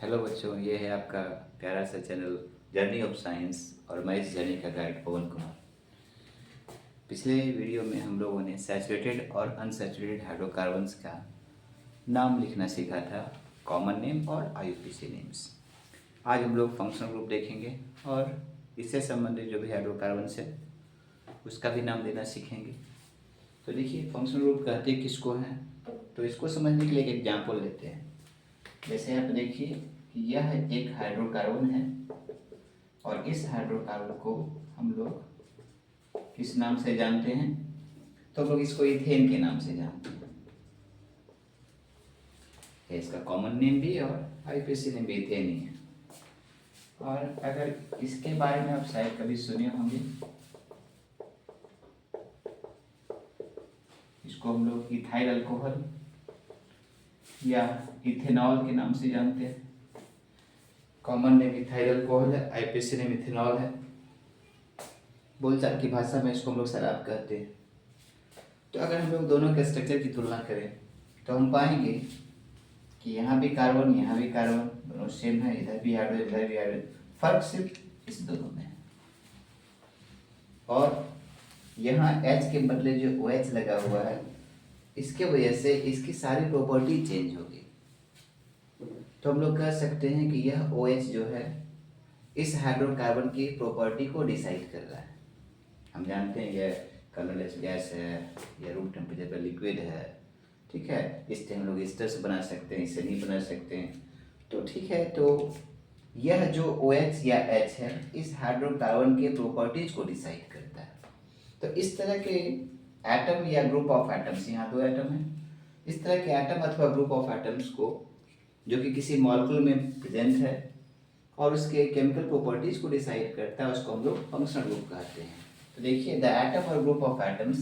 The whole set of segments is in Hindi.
हेलो बच्चों, ये है आपका प्यारा सा चैनल जर्नी ऑफ साइंस और मैं इस जर्नी का गाइड पवन कुमार। पिछले वीडियो में हम लोगों ने सैचुरेटेड और अनसैचुरेटेड हाइड्रोकार्बन्स का नाम लिखना सीखा था, कॉमन नेम और आईयूपीएसी नेम्स। आज हम लोग फंक्शनल ग्रुप देखेंगे और इससे संबंधित जो भी हाइड्रोकार्बन्स है उसका भी नाम देना सीखेंगे। तो देखिए, फंक्शनल ग्रुप कहते किसको हैं, तो इसको समझने के लिए एक एग्जाम्पल लेते हैं। जैसे आप देखिए कि यह एक हाइड्रोकार्बन है और इस हाइड्रोकार्बन को हम लोग किस नाम से जानते हैं, तो हम लोग इसको इथेन के नाम से जानते हैं। इसका कॉमन नेम भी और आईयूपीएसी नेम भी इथेन ही है। और अगर इसके बारे में आप शायद कभी सुने होंगे, इसको हम लोग इथाइल अल्कोहल या इथेनॉल के नाम से जानते हैं। कॉमन नेम इथाइल अल्कोहल है, आईयूपीएसी नेम इथेनॉल है। बोलचाल की भाषा में इसको हम लोग शराब कहते हैं। तो अगर हम लोग दोनों के स्ट्रक्चर की तुलना करें तो हम पाएंगे कि यहाँ भी कार्बन यहाँ भी कार्बन, दोनों सेम है, इधर भी हाइड्रोजन इधर भी हाइड्रोजन, फर्क सिर्फ इस दोनों में है। और यहाँ H के बदले जो OH लगा हुआ है, इसके वजह से इसकी सारी प्रॉपर्टी चेंज होगी। तो हम लोग कह सकते हैं कि यह OH जो है इस हाइड्रोकार्बन की प्रॉपर्टी को डिसाइड कर रहा है। हम जानते हैं यह कलरलेस गैस है, यह रूम टेम्परेचर पर लिक्विड है, ठीक है। इससे हम लोग एस्टर से बना सकते हैं, इससे नहीं बना सकते हैं, तो ठीक है। तो यह जो OH या H है इस हाइड्रोकार्बन के प्रॉपर्टीज को डिसाइड करता है। तो इस तरह के एटम या ग्रुप ऑफ एटम्स, यहाँ दो एटम है, इस तरह के एटम अथवा ग्रुप ऑफ एटम्स को जो कि किसी मॉलिक्यूल में प्रेजेंट है और उसके केमिकल प्रॉपर्टीज को डिसाइड करता है, उसको हम लोग फंक्शनल ग्रुप कहते हैं। तो देखिए, द एटम और group of atoms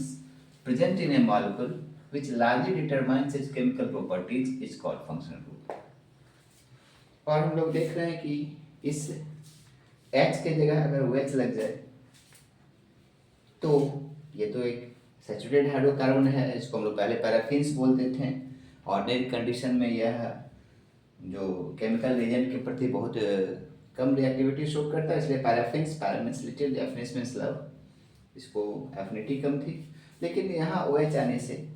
present in A molecule which largely determines it's chemical properties is called functional group. और हम लोग देख रहे हैं कि इस H के जगह अगर OH लग जाए तो ये तो एक सैचुरेटेड हाइड्रोकार्बन है, इसको हम लोग पहले पैराफिन्स बोलते थे। ऑर्डिनरी कंडीशन में यह जो केमिकल रिएजेंट के प्रति बहुत कम रिएक्टिविटी शो करता है, इसलिए पैराफिन्स, पैरामिन्स लिटिल, डेफिनेस मीन्स लव, इसको एफिनिटी कम थी। लेकिन यहाँ OH आने से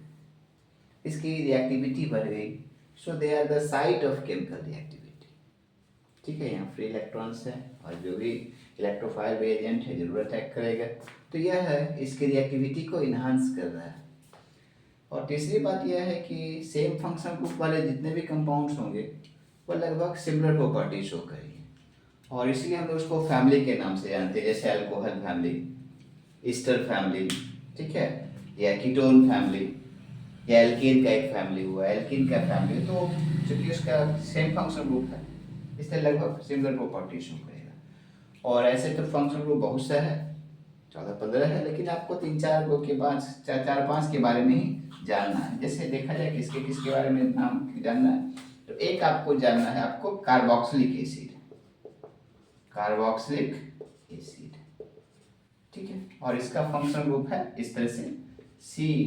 इसकी रिएक्टिविटी बढ़ गई, so they are the site of chemical reactivity, ठीक है। यहाँ फ्री इलेक्ट्रॉन्स है और जो भी इलेक्ट्रोफाइल रिएजेंट है जरूर अटैक करेगा, तो यह है इसकी रिएक्टिविटी को इन्हांस कर रहा है। और तीसरी बात यह है कि सेम फंक्शन ग्रुप वाले जितने भी कंपाउंड्स होंगे वो लगभग सिमिलर प्रॉपर्टी शो करेंगे, और इसलिए हम लोग उसको फैमिली के नाम से जानते हैं, जैसे अल्कोहल फैमिली, ईस्टर फैमिली, ठीक है, या कीटोन फैमिली, या एल्कीन का एक फैमिली हुआ, एल्कीन का फैमिली। तो चूंकि उसका सेम फंक्शन ग्रुप है इसलिए लगभग सिमिलर प्रॉपर्टी शो करेगा। और ऐसे तो फंक्शन ग्रुप बहुत सा है, 14-15 है, लेकिन आपको 3-4 गो के बाद 4-5 के बारे में ही जानना है। जैसे देखा जाए किसके किसके बारे में नाम जानना है, तो एक आपको जानना है, आपको कार्बोक्सिलिक एसिड, कार्बोक्सिलिक एसिड, ठीक है। और इसका फंक्शन ग्रुप है इस तरह से CO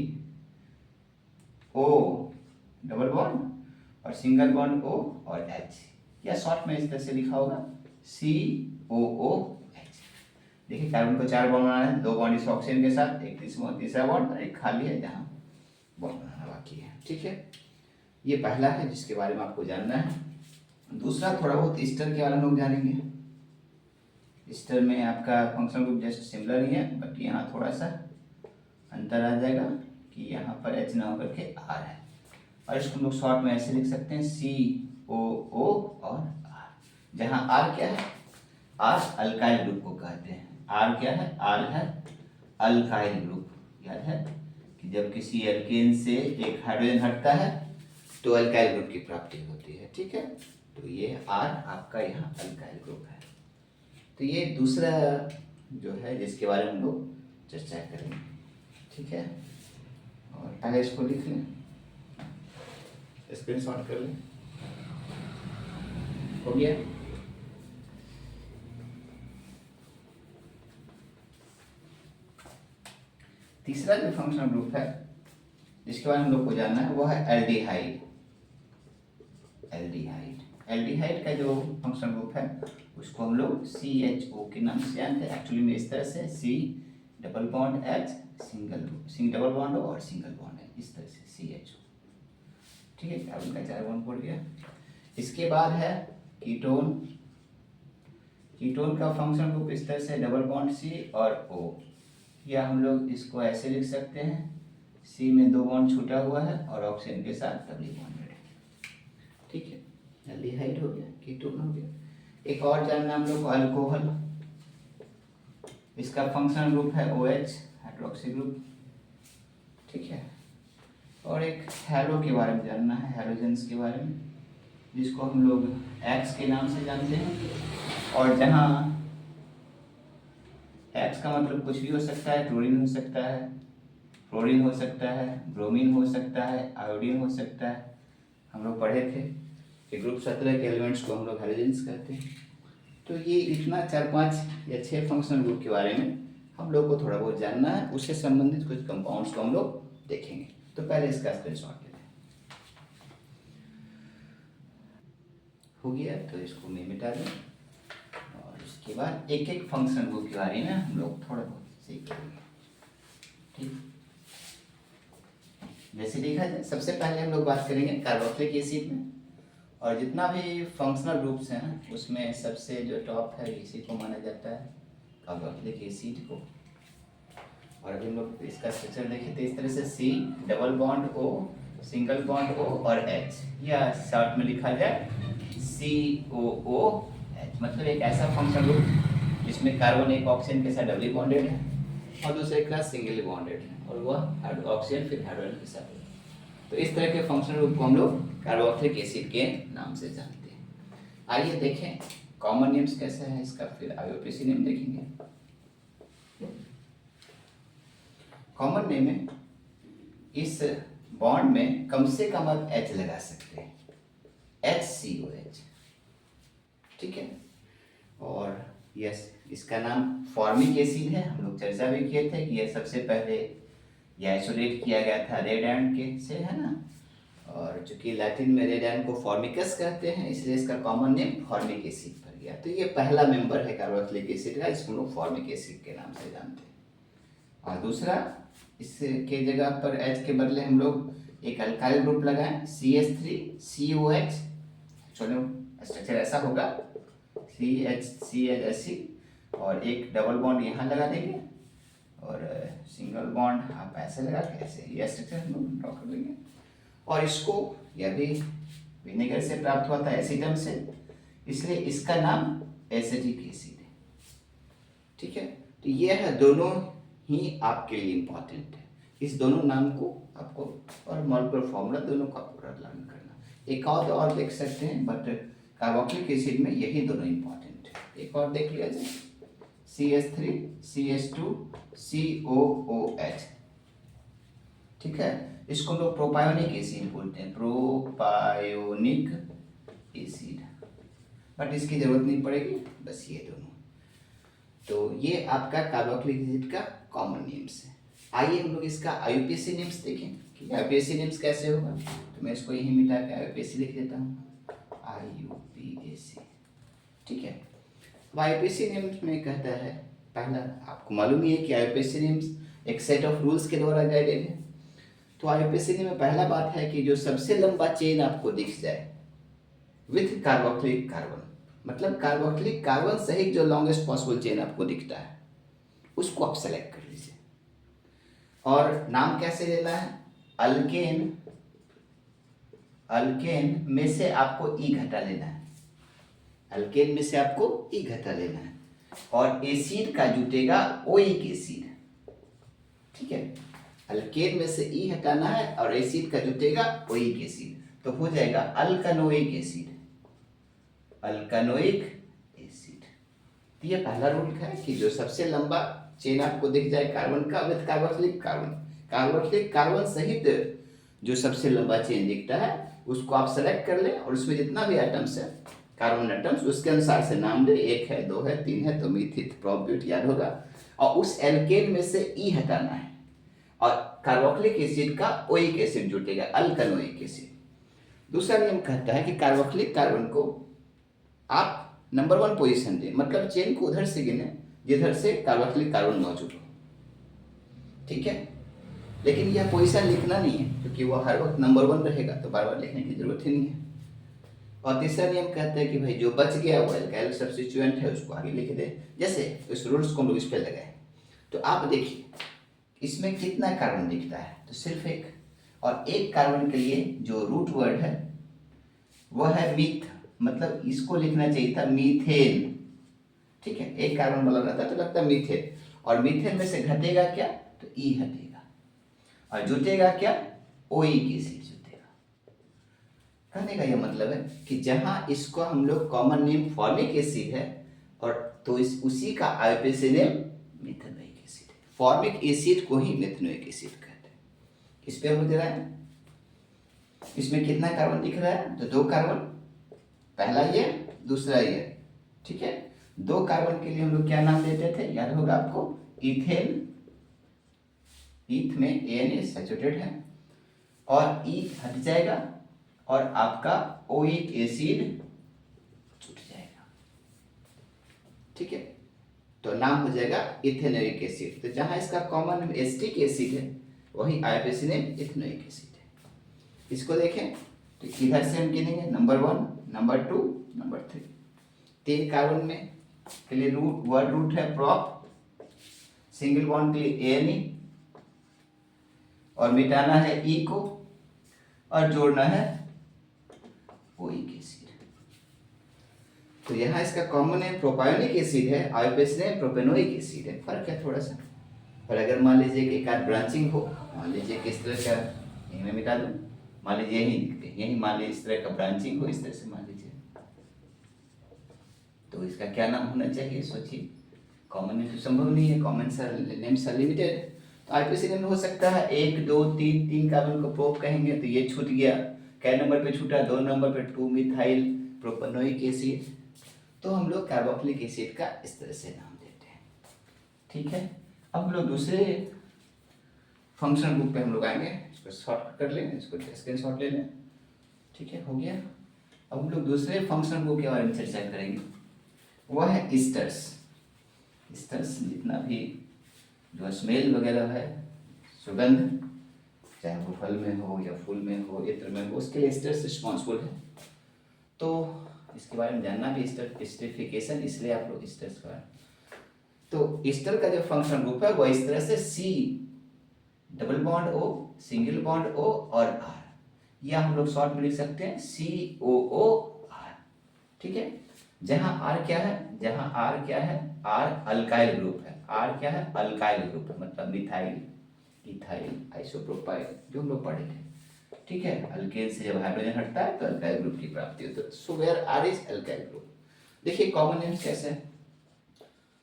डबल बॉन्ड और सिंगल बॉन्ड O और H, या शॉर्ट में इस तरह से लिखा होगा COOH। देखिए, कार्बन को 4 बॉन्ड बनाना है, 2 बॉन्ड इस ऑक्सीजन के साथ, एक तीसरा बॉन्ड और एक खाली है जहाँ बॉन्ड बनाना बाकी है, ठीक है। ये पहला है जिसके बारे में आपको जानना है। दूसरा थोड़ा बहुत ईस्टर के बारे में लोग जानेंगे। ईस्टर में आपका फंक्शन ग्रुप जस्ट सिमिलर ही है, बट यहाँ थोड़ा सा अंतर आ जाएगा कि यहाँ पर H ना होकर के R है, और इसको हम लोग शॉर्ट में ऐसे लिख सकते हैं COO और R, जहाँ R क्या है, R अल्काइल ग्रुप को कहते हैं। R क्या है, R है अल्काइल ग्रुप। याद है कि जब किसी एल्केन से एक हाइड्रोजन हटता है तो अल्काइल ग्रुप की प्राप्ति होती है, ठीक है। तो ये R आपका यहाँ अल्काइल ग्रुप है। तो ये दूसरा जो है जिसके बारे में हम लोग चर्चा करेंगे, ठीक है। और पहले इसको लिख लें, स्क्रीनशॉट कर लें, हो गया। तीसरा जो फंक्शनल ग्रुप है जिसके बारे में हम लोग को जानना है वो है एल्डिहाइड। एल्डिहाइड एल्डिहाइड का जो फंक्शन ग्रुप है उसको हम लोग CHO के नाम से जानते हैं। एक्चुअली में इस तरह से C double bond H single double bond और सिंगल बॉन्ड है, इस तरह से CHO। ठीक है, कार्बन का 4 बॉन्ड पड़ गया। इसके बाद है कीटोन। कीटोन का फंक्शन ग्रुप इस तरह से डबल बॉन्ड C और O, या हम लोग इसको ऐसे लिख सकते हैं, C में 2 बॉन्ड छूटा हुआ है और ऑक्सीजन के साथ डबल बॉन्डेड है। ठीक है, एल्डिहाइड हो गया, कीटोन हो गया। एक और जानना हम लोग को अल्कोहल। इसका फंक्शन ग्रुप है OH हाइड्रोक्सी ग्रुप। ठीक है, और एक हैलो के बारे में जानना है, हैलोजेंस के बारे में, जिसको हम लोग X के नाम से जानते हैं। और जहाँ X का मतलब कुछ भी हो सकता है, क्लोरीन हो सकता है, फ्लोरीन हो सकता है, ब्रोमीन हो सकता है, आयोडीन हो सकता है। हम लोग पढ़े थे कि ग्रुप 17 के एलिमेंट्स को हम लोग हैलोजेंस कहते हैं। तो ये इतना 4-5 या 6 फंक्शनल ग्रुप के बारे में हम लोग को थोड़ा बहुत जानना है, उससे संबंधित कुछ कंपाउंड्स को हम लोग देखेंगे। तो पहले इसका स्क्रीनशॉट लेते हैं। हो गया, तो इसको मैं मिटा दूँ और इसके बाद एक एक फंक्शन ग्रुप के बारे में हम लोग थोड़ा बहुत सीखेंगे। ठीक, जैसे देखा जाए, सबसे पहले हम लोग बात करेंगे कार्बोक्सिलिक एसिड में, और जितना भी फंक्शनल ग्रुप्स हैं उसमें सबसे जो टॉप है इसी को माना जाता है, कार्बोक्सिलिक एसिड को। और अभी हम लोग इसका स्ट्रक्चर देखें तो इस तरह से C double bond O single bond O और H, या शॉर्ट में लिखा जाए COOH, मतलब एक ऐसा फंक्शनल ग्रुप जिसमें कार्बन एक ऑक्सीजन के साथ डबली बॉन्डेड है और दूसरे के साथ सिंगली बॉन्डेड है, और वह ऑक्सीजन फिर हाइड्रोजन के साथ। तो इस तरह के फंक्शनल ग्रुप को हम लोग कार्बोक्सिलिक एसिड के नाम से जानते हैं। आइए देखें कॉमन नेम्स कैसे है इसका, फिर IUPAC नेम देखेंगे। कॉमन नेम में इस बॉन्ड में कम से कम आप H लगा सकते हैं, HCOH। ठीक है, और यस, इसका नाम फॉर्मिक एसिड है। हम लोग चर्चा भी किए थे कि यह सबसे पहले यह आइसोलेट किया गया था रेड एंड के से, है ना, और चूंकि लैटिन में रेड एंड को फॉर्मिकस कहते हैं, इसलिए इसका कॉमन नेम फॉर्मिक एसिड पड़ गया। तो ये पहला मेंबर है कार्बोक्सिलिक एसिड का, इसको लोग फॉर्मिक एसिड के नाम से जानते हैं। और दूसरा, इसके जगह पर H के बदले हम लोग एक अल्काइल ग्रुप लगाएं, CH3COH। चलो, स्ट्रक्चर ऐसा होगा, CH और एक डबल बॉन्ड यहाँ लगा देंगे और सिंगल बॉन्ड आप ऐसे लगा के ऐसे ये स्ट्रक्चर हम लोग ड्रॉ कर लेंगे। और इसको, यह भी विनेगर से प्राप्त हुआ था, एसिडम से, इसलिए इसका नाम एसिटिक एसिड है। ठीक है, तो ये है दोनों ही आपके लिए इम्पॉर्टेंट है, इस दोनों नाम को आपको, और मॉलिक्यूलर फॉर्मूला दोनों का पूरा लर्न करना। एक और देख सकते हैं, बट कार्बोक्सिलिक एसिड में यही दोनों इम्पॉर्टेंट है। एक और देख लिया जाए, CH3CH2COOH। ठीक है, इसको लोग प्रोपायोनिक एसिड बोलते हैं, प्रोपायोनिक एसिड, बट इसकी जरूरत नहीं पड़ेगी, बस ये दोनों। तो ये आपका कार्बोक्सिलिक एसिड का कॉमन नेम्स है। आइए हम लोग इसका IUPAC नेम्स देखें कि IUPAC नेम्स कैसे होगा। तो मैं इसको यहीं मिटा के IUPAC लिख देता हूँ, IUPAC। ठीक है, अब IUPAC नेम्स में कहता है, पहला आपको मालूम ही है कि IUPAC नेम्स एक सेट ऑफ रूल्स के द्वारा गाइडेड है। तो IUPAC नेम में पहला बात है कि जो सबसे लंबा चेन आपको दिख जाए विथ कार्बोक्सिलिक कार्बन, मतलब कार्बोक्सिलिक कार्बन सहित जो लॉन्गेस्ट पॉसिबल चेन आपको दिखता है उसको आप सेलेक्ट कर लीजिए। और नाम कैसे देना है, अल्केन में से आपको ई घटा लेना है, अल्केन में से आपको ई घटा लेना है, और एसिड का जुटेगा ओइक एसिड। ठीक है, अल्केन में से ई हटाना है और एसिड का जुटेगा ओइक एसिड, तो हो जाएगा अल्कानोइक एसिड, अल्कानोइक एसिड। तो ये पहला रूल है कि जो सबसे लंबा चेन आपको दिख जाए कार्बन का with carboxylic carbon, carboxylic carbon सहित जो सबसे लंबा चेन दिखता है उसको आप सेलेक्ट कर लें, और उसमें जितना भी एटम्स है कार्बन एटम्स उसके अनुसार से नाम दे, 1 है 2 है 3 है, तो मीथित प्रोब्यूट याद होगा, और उस एल्केन में से ई हटाना है और कार्बोक्सिलिक एसिड का ओइक एसिड जुटेगा, अल्कानोइक एसिड। दूसरा नियम कहता है कि कार्बोक्सिलिक कार्बन को आप नंबर 1 पोजीशन दें, मतलब चेन को उधर से गिने जिधर से कार्बोक्सिलिक कार्बन मौजूद हो, ठीक है। लेकिन यह पोजीशन लिखना नहीं है क्योंकि वो हर वक्त नंबर 1 रहेगा, तो बार बार लिखने की जरूरत ही नहीं है। और तीसरा नियम कहता है कि भाई जो बच गया वो एल्काइल सब्स्टिट्यूएंट है उसको आगे लिख दे। जैसे इस रूल्स को हम लोग इस पर लगाए, तो आप देखिए इसमें कितना कार्बन दिखता है, तो सिर्फ एक, और एक कार्बन के लिए जो रूट वर्ड है वह है मीथ, मतलब इसको लिखना चाहिए था मीथेन, ठीक है। एक कार्बन वाला रहता तो लगता मीथेन, और मीथेन में से घटेगा क्या, तो ई हटेगा, और जुटेगा क्या, ओई की एसिड जुटेगा। कहने का यह मतलब है कि जहां इसको हम लोग कॉमन नेम फॉर्मिक एसिड है, और तो इस उसी का आईयूपीएसी नेम मेथनोइक एसिड है। फॉर्मिक एसिड को ही मेथनोइक एसिड कहते हैं। इस पे हम दे रहे हैं, इसमें कितना कार्बन दिख रहा है, तो 2 कार्बन, पहला ये दूसरा ये, ठीक है। 2 कार्बन के लिए हम लोग क्या नाम देते थे, याद होगा आपको, इथेन, ईथ में एन सैचुरेटेड है, और ईथ हट जाएगा और आपका ओइक एसिड छूट जाएगा, ठीक है। तो नाम हो जाएगा इथेनोइक एसिड। तो जहां इसका कॉमन एस्टिक एसिड है वही आईयूपीएसी नेम इथेनोइक एसिड है। इसको देखें तो किधर से हम गिनेंगे, नंबर 1, नंबर 2, नंबर 3। 3 कार्बन में के लिए रूट वर्ड रूट है प्रॉप, सिंगल बॉन्ड के लिए एन, और मिटाना है ई को, और जोड़ना है ओइक एसिड। तो यहाँ इसका कॉमन है प्रोपायोनिक एसिड है, आईयूपीएसी नेम प्रोपेनोइक एसिड है, फर्क है थोड़ा सा। और अगर मान लीजिए कि एक आध ब्रांचिंग हो, मान लीजिए कि इस तरह का, यहीं में मिटा दूं, मान लीजिए यही दिखते हैं, यही मान लीजिए इस तरह का ब्रांचिंग हो, इस तरह से मान लीजिए, तो इसका क्या नाम होना चाहिए, सोचिए। कॉमन नेम तो संभव नहीं है, कॉमन नेम्स आर लिमिटेड। तो आईयूपीएसी नेम हो सकता है 1 2 3, 3 कार्बन को प्रोप कहेंगे तो ये छूट गया, कै नंबर पे छूटा, 2 नंबर पे 2 मिथाइल प्रोपेनोइक एसिड। तो हम लोग कार्बोक्सिलिक एसिड का इस तरह से नाम देते हैं, ठीक है। अब हम लोग दूसरे फंक्शन ग्रुप पे हम लोग आएंगे, इसको शॉर्ट कर लें, इसको स्क्रीनशॉट ले लें, ठीक है, हो गया। अब हम लोग दूसरे फंक्शन ग्रुप के बारे में चर्चा करेंगे, वह है ईस्टर्स। ईस्टर्स जितना भी जो स्मेल वगैरह है, सुगंध, चाहे वो फल में हो या फूल में हो, इत्र में हो, उसके लिए ईस्टर्स रिस्पॉन्सिबल है। तो इसके बारे में जानना भी ईस्टरिफिकेशन, इसलिए आप लोग ईस्टर्स का, तो ईस्टर का जो फंक्शन ग्रुप है वह इस तरह से C double bond O, single bond O और आर, या हम लोग शॉर्ट में लिख सकते हैं COOR, ठीक है। जहां आर क्या है, जहां आर क्या है, आर अल्काइल ग्रुप है, आर क्या है, अल्काइल ग्रुप है, मतलब मिथाइल, इथाइल, आइसोप्रोपाइल, जो हम लोग पढ़े थे, ठीक है। अल्केन से जब हाइड्रोजन हटता है तो अल्काइल ग्रुप की प्राप्ति होती है, so where are is alkyl group. देखिए कॉमन नेम कैसे है,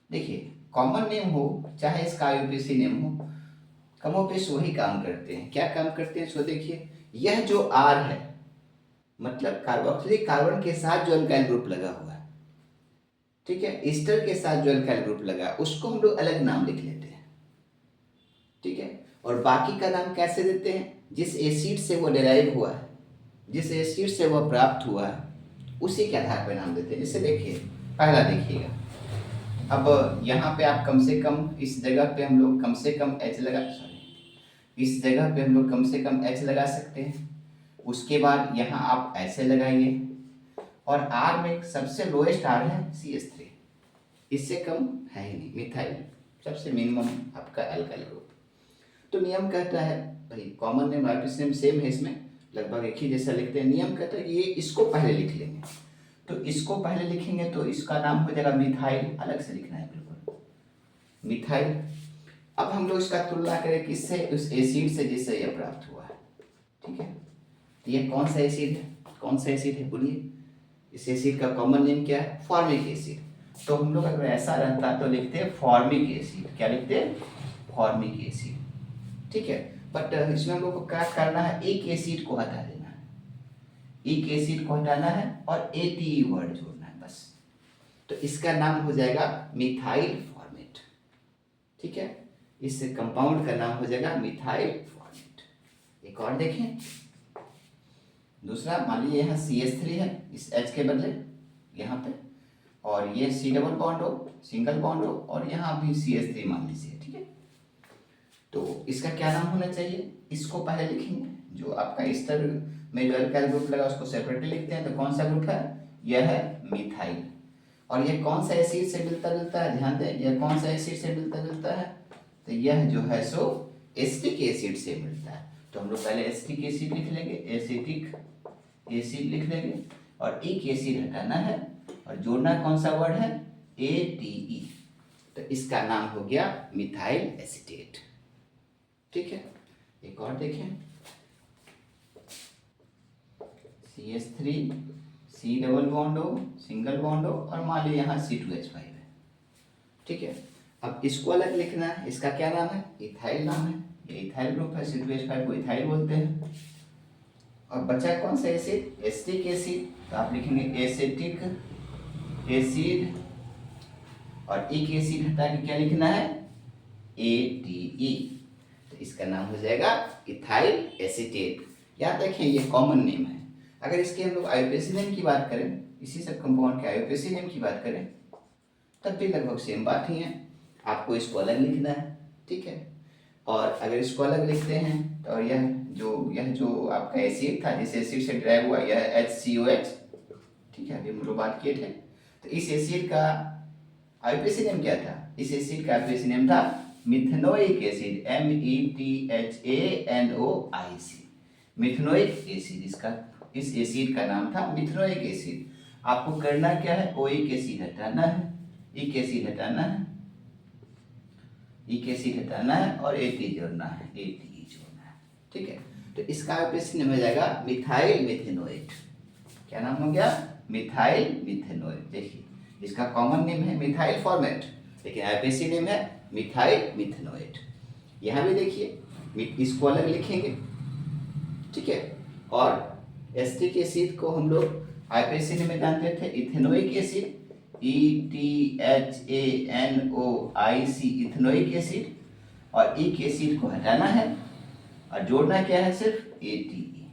देखिए कॉमन नेम हो चाहे इसका आईयूपीएसी नेम हो, कमोपेश वही काम करते हैं। क्या काम करते हैं, सो देखिए, यह जो आर है मतलब कार्बोक्सिलिक कार्बन के साथ जो अल्काइल ग्रुप लगा हुआ है, ठीक है, ईस्टर के साथ जो अल्काइल ग्रुप लगा उसको हम लोग अलग नाम लिख लेते हैं, ठीक है। और बाकी का नाम कैसे देते हैं, जिस एसिड से वो डिराइव हुआ है, जिस एसिड से वह प्राप्त हुआ है, उसी के आधार पर नाम देते हैं। जैसे देखिए, पहला देखिएगा, अब यहाँ पे आप कम से कम इस जगह पे हम लोग कम से कम H लगा, इस जगह पे हम लोग कम से कम H लगा सकते हैं। उसके बाद यहाँ आप ऐसे लगाइए, और R में सबसे लोएस्ट R है CH3, इससे कम है ही नहीं, मिथाइल सबसे मिनिमम आपका अल्काइल ग्रुप। तो नियम कहता है भाई, common name IUPAC name same है, इसमें लगभग एक ही जैसा लिखते हैं। नियम कहता है कि ये इसको पहले लिख लेंगे, तो इसको पहले लिखेंगे तो इसका नाम हो जाएगा मिथाइल, अलग से लिखना है बिल्कुल, मिथाइल। अब हम लोग इसका तुलना करें किससे, उस एसिड से जिससे यह प्राप्त हुआ है, ठीक है। तो ये कौन सा एसिड है, कौन सा एसिड है बोलिए, इस एसिड का कॉमन नेम क्या है, फॉर्मिक एसिड। तो हम लोग अगर ऐसा रहता तो लिखते हैं फॉर्मिक एसिड, क्या लिखते हैं, फॉर्मिक एसिड, ठीक है। बट इसमें हम लोग को क्या करना है, एक एसिड को हटा देना है, एक एसिड को हटाना है और ATE वर्ड जोड़ना है बस। तो इसका नाम हो जाएगा मिथाइल फॉर्मेट, ठीक है। इस कंपाउंड का नाम हो जाएगा मिथाइल फॉर्मेट। एक और देखें, दूसरा मान लीजिए यहाँ CH3 है इस H के बदले यहाँ पे, और ये C डबल बॉन्ड हो, सिंगल बॉन्ड हो, और यहाँ भी CH3 मान लीजिए, ठीक है। तो इसका क्या नाम होना चाहिए, इसको पहले लिखेंगे। जो आपका ईस्टर में जो अल्काइल ग्रुप लगा उसको सेपरेटली लिखते हैं, तो कौन सा ग्रुप है, यह है मिथाइल। और यह कौन सा एसिड से मिलता जुलता है, ध्यान दें, यह कौन सा एसिड से मिलता जुलता है, तो यह जो है सो एसिटिक एसिड से मिलता है। तो हम लोग पहले एसिटिक एसिड लिख लेंगे, एसिटिक एसिड लिख लेंगे, और इक एसिड हटाना है, और जोड़ना कौन सा वर्ड है, ATE। तो इसका नाम हो गया मिथाइल एसीटेट, ठीक है। एक और देखें, CH3 C डबल बॉन्ड हो, सिंगल बॉन्ड हो, और मान लीजिए यहाँ C2H5 है, ठीक है। अब इसको अलग लिखना है, इसका क्या नाम है, इथाइल नाम है, ये इथाइल ग्रुप है, C2H5 को इथाइल बोलते हैं। और बचा कौन सा एसिड, एसिटिक एसिड, तो आप लिखेंगे एसिटिक एसिड, और एक एसिड हटा के क्या लिखना है, ATE। तो इसका नाम हो जाएगा इथाइल एसीटेट। याद रखें ये कॉमन नेम है। अगर इसके हम लोग आईयूपीएसी नेम की बात करें, इसी सब कंपाउंड के आईयूपीएसी नेम की बात करें, तब भी लगभग सेम बात ही है, आपको इसको अलग लिखना है, ठीक है। और अगर इसको अलग लिखते हैं तो यह जो आपका एसिड था, जिस एसिड से ड्राइव हुआ, यह HCOH, ठीक है, अभी हम लोग बात किए थे। तो इस एसिड का आईयूपीएसी नेम क्या था, इस एसिड का आईयूपीएसी नेम था methanoic acid, METHANOIC, methanoic acid. इस एसिड का नाम था मिथेनोइक एसिड। आपको करना क्या है, ओइक एसिड हटाना है, इक एसिड हटाना है, इक एसिड हटाना है, और AT जोड़ना है, ATE जोड़ना है, ठीक है। तो इसका आईयूपीएसी नेम हो जाएगा मिथाइल मिथेनोएट। क्या नाम हो गया, मिथाइल मिथेनोएट। देखिए इसका कॉमन नेम है मिथाइल फॉर्मेट, लेकिन आईयूपीएसी नेम है मिथाइल मिथेनोएट। यहाँ भी देखिए इसको अलग लिखेंगे, ठीक है। और एसिटिक एसिड को हम लोग आईयूपीएसी नेम में जानते थे ethanoic acid, ETHANOIC, ethanoic acid. और इक एसिड को हटाना है और जोड़ना क्या है, सिर्फ ATE।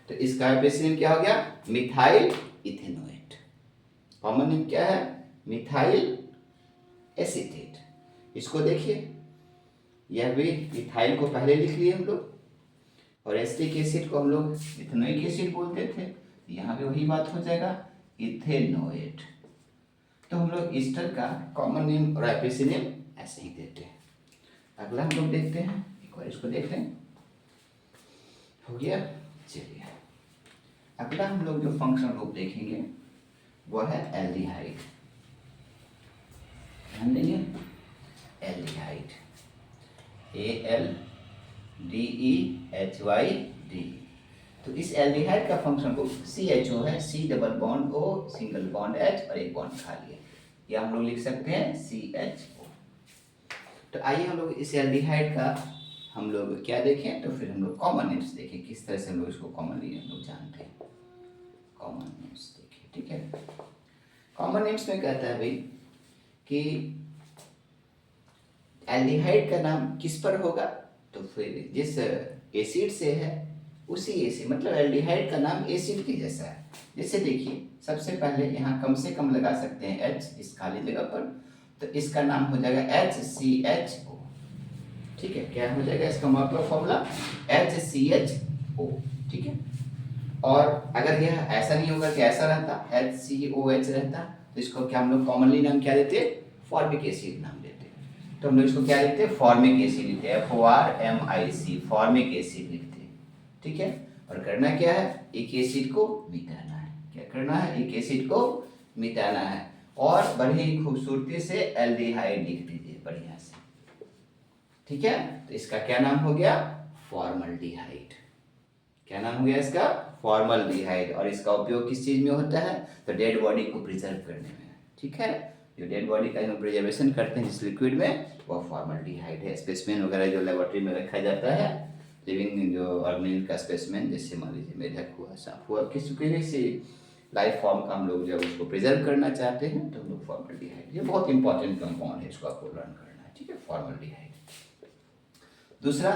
तो इसका आईयूपीएसी नेम क्या हो गया, मिथाइल इथेनोएट। कॉमन नेम क्या है, मिथाइल एसीटेट। इसको देखिए, यह भी इथाइल को पहले लिख लिए हम लोग, और एसिटिक एसिड को हम लोग इथेनोइक एसिड बोलते थे, यहाँ भी वही बात हो जाएगा, इथेनोएट। तो हम लोग ईस्टर का कॉमन नेम और आईयूपीएसी नेम ऐसे ही देते हैं। अगला हम लोग देखते हैं, एक बार इसको देख लें, हो गया। चलिए अगला हम लोग जो फंक्शनल ग्रुप देखेंगे वो है एल्डिहाइड। ध्यान देंगे, एल्डिहाइड, ALDEHYD। तो इस एल्डिहाइड का फंक्शन ग्रुप CHO है, C double bond O, single bond H, और एक बॉन्ड खाली है, या हम लोग लिख सकते हैं CHO। तो आइए हम लोग इस एल्डिहाइड का हम लोग क्या देखें, तो फिर हम लोग कॉमन नेम्स देखें, किस तरह से हम लोग इसको कॉमनली हम लोग जानते हैं। कॉमन नेम्स देखें, ठीक है। कॉमन नेम्स में कहता है भाई कि एल्डिहाइड का नाम किस पर होगा, तो फिर जिस एसिड से है उसी एसिड, मतलब एल्डिहाइड का नाम एसिड के जैसा है। जैसे देखिए सबसे पहले यहाँ कम से कम लगा सकते हैं H इस खाली जगह पर, तो इसका नाम हो जाएगा HCHO, ठीक है। क्या हो जाएगा इसका मतलब फॉर्मूला, HCHO, ठीक है। और अगर यह ऐसा नहीं होगा कि ऐसा रहता, HCOH रहता, तो इसको क्या हम लोग कॉमनली नाम क्या देते, फॉर्मिक एसिड नाम देते। तो हम लोग इसको क्या लिखते हैं, फॉर्मिक एसिड लिखते हैं, FORMIC, फॉर्मिक एसिड लिखते हैं, ठीक है। और करना क्या है, एक एसिड को मिटाना है। क्या करना है, एक एसिड को मिटाना है, और बड़ी खूबसूरती से एल्डिहाइड लिख दीजिए बढ़िया से, ठीक है। तो इसका क्या नाम हो गया, फॉर्मल्डिहाइड। क्या नाम हो गया इसका, फॉर्मल्डिहाइड। और इसका उपयोग किस चीज में होता है, तो डेड बॉडी को प्रिजर्व करने में, ठीक है। जो डेड बॉडी का हम प्रिजर्वेशन करते हैं जिस लिक्विड में, वो फॉर्मल्डिहाइड है। स्पेसिमेन वगैरह जो लेबोरेटरी में रखा जाता है, लिविंग जो ऑर्गेनिज्म का स्पेसिमेन, जैसे मान लीजिए मेढक हुआ, सांप हुआ, किसी किसी लाइफ फॉर्म का हम लोग जब उसको प्रिजर्व करना चाहते हैं तो हम लोग फॉर्मल्डिहाइड, ये बहुत इंपॉर्टेंट कंपाउंड है, इसको आपको लर्न करना है, ठीक है, फॉर्मल्डिहाइड। दूसरा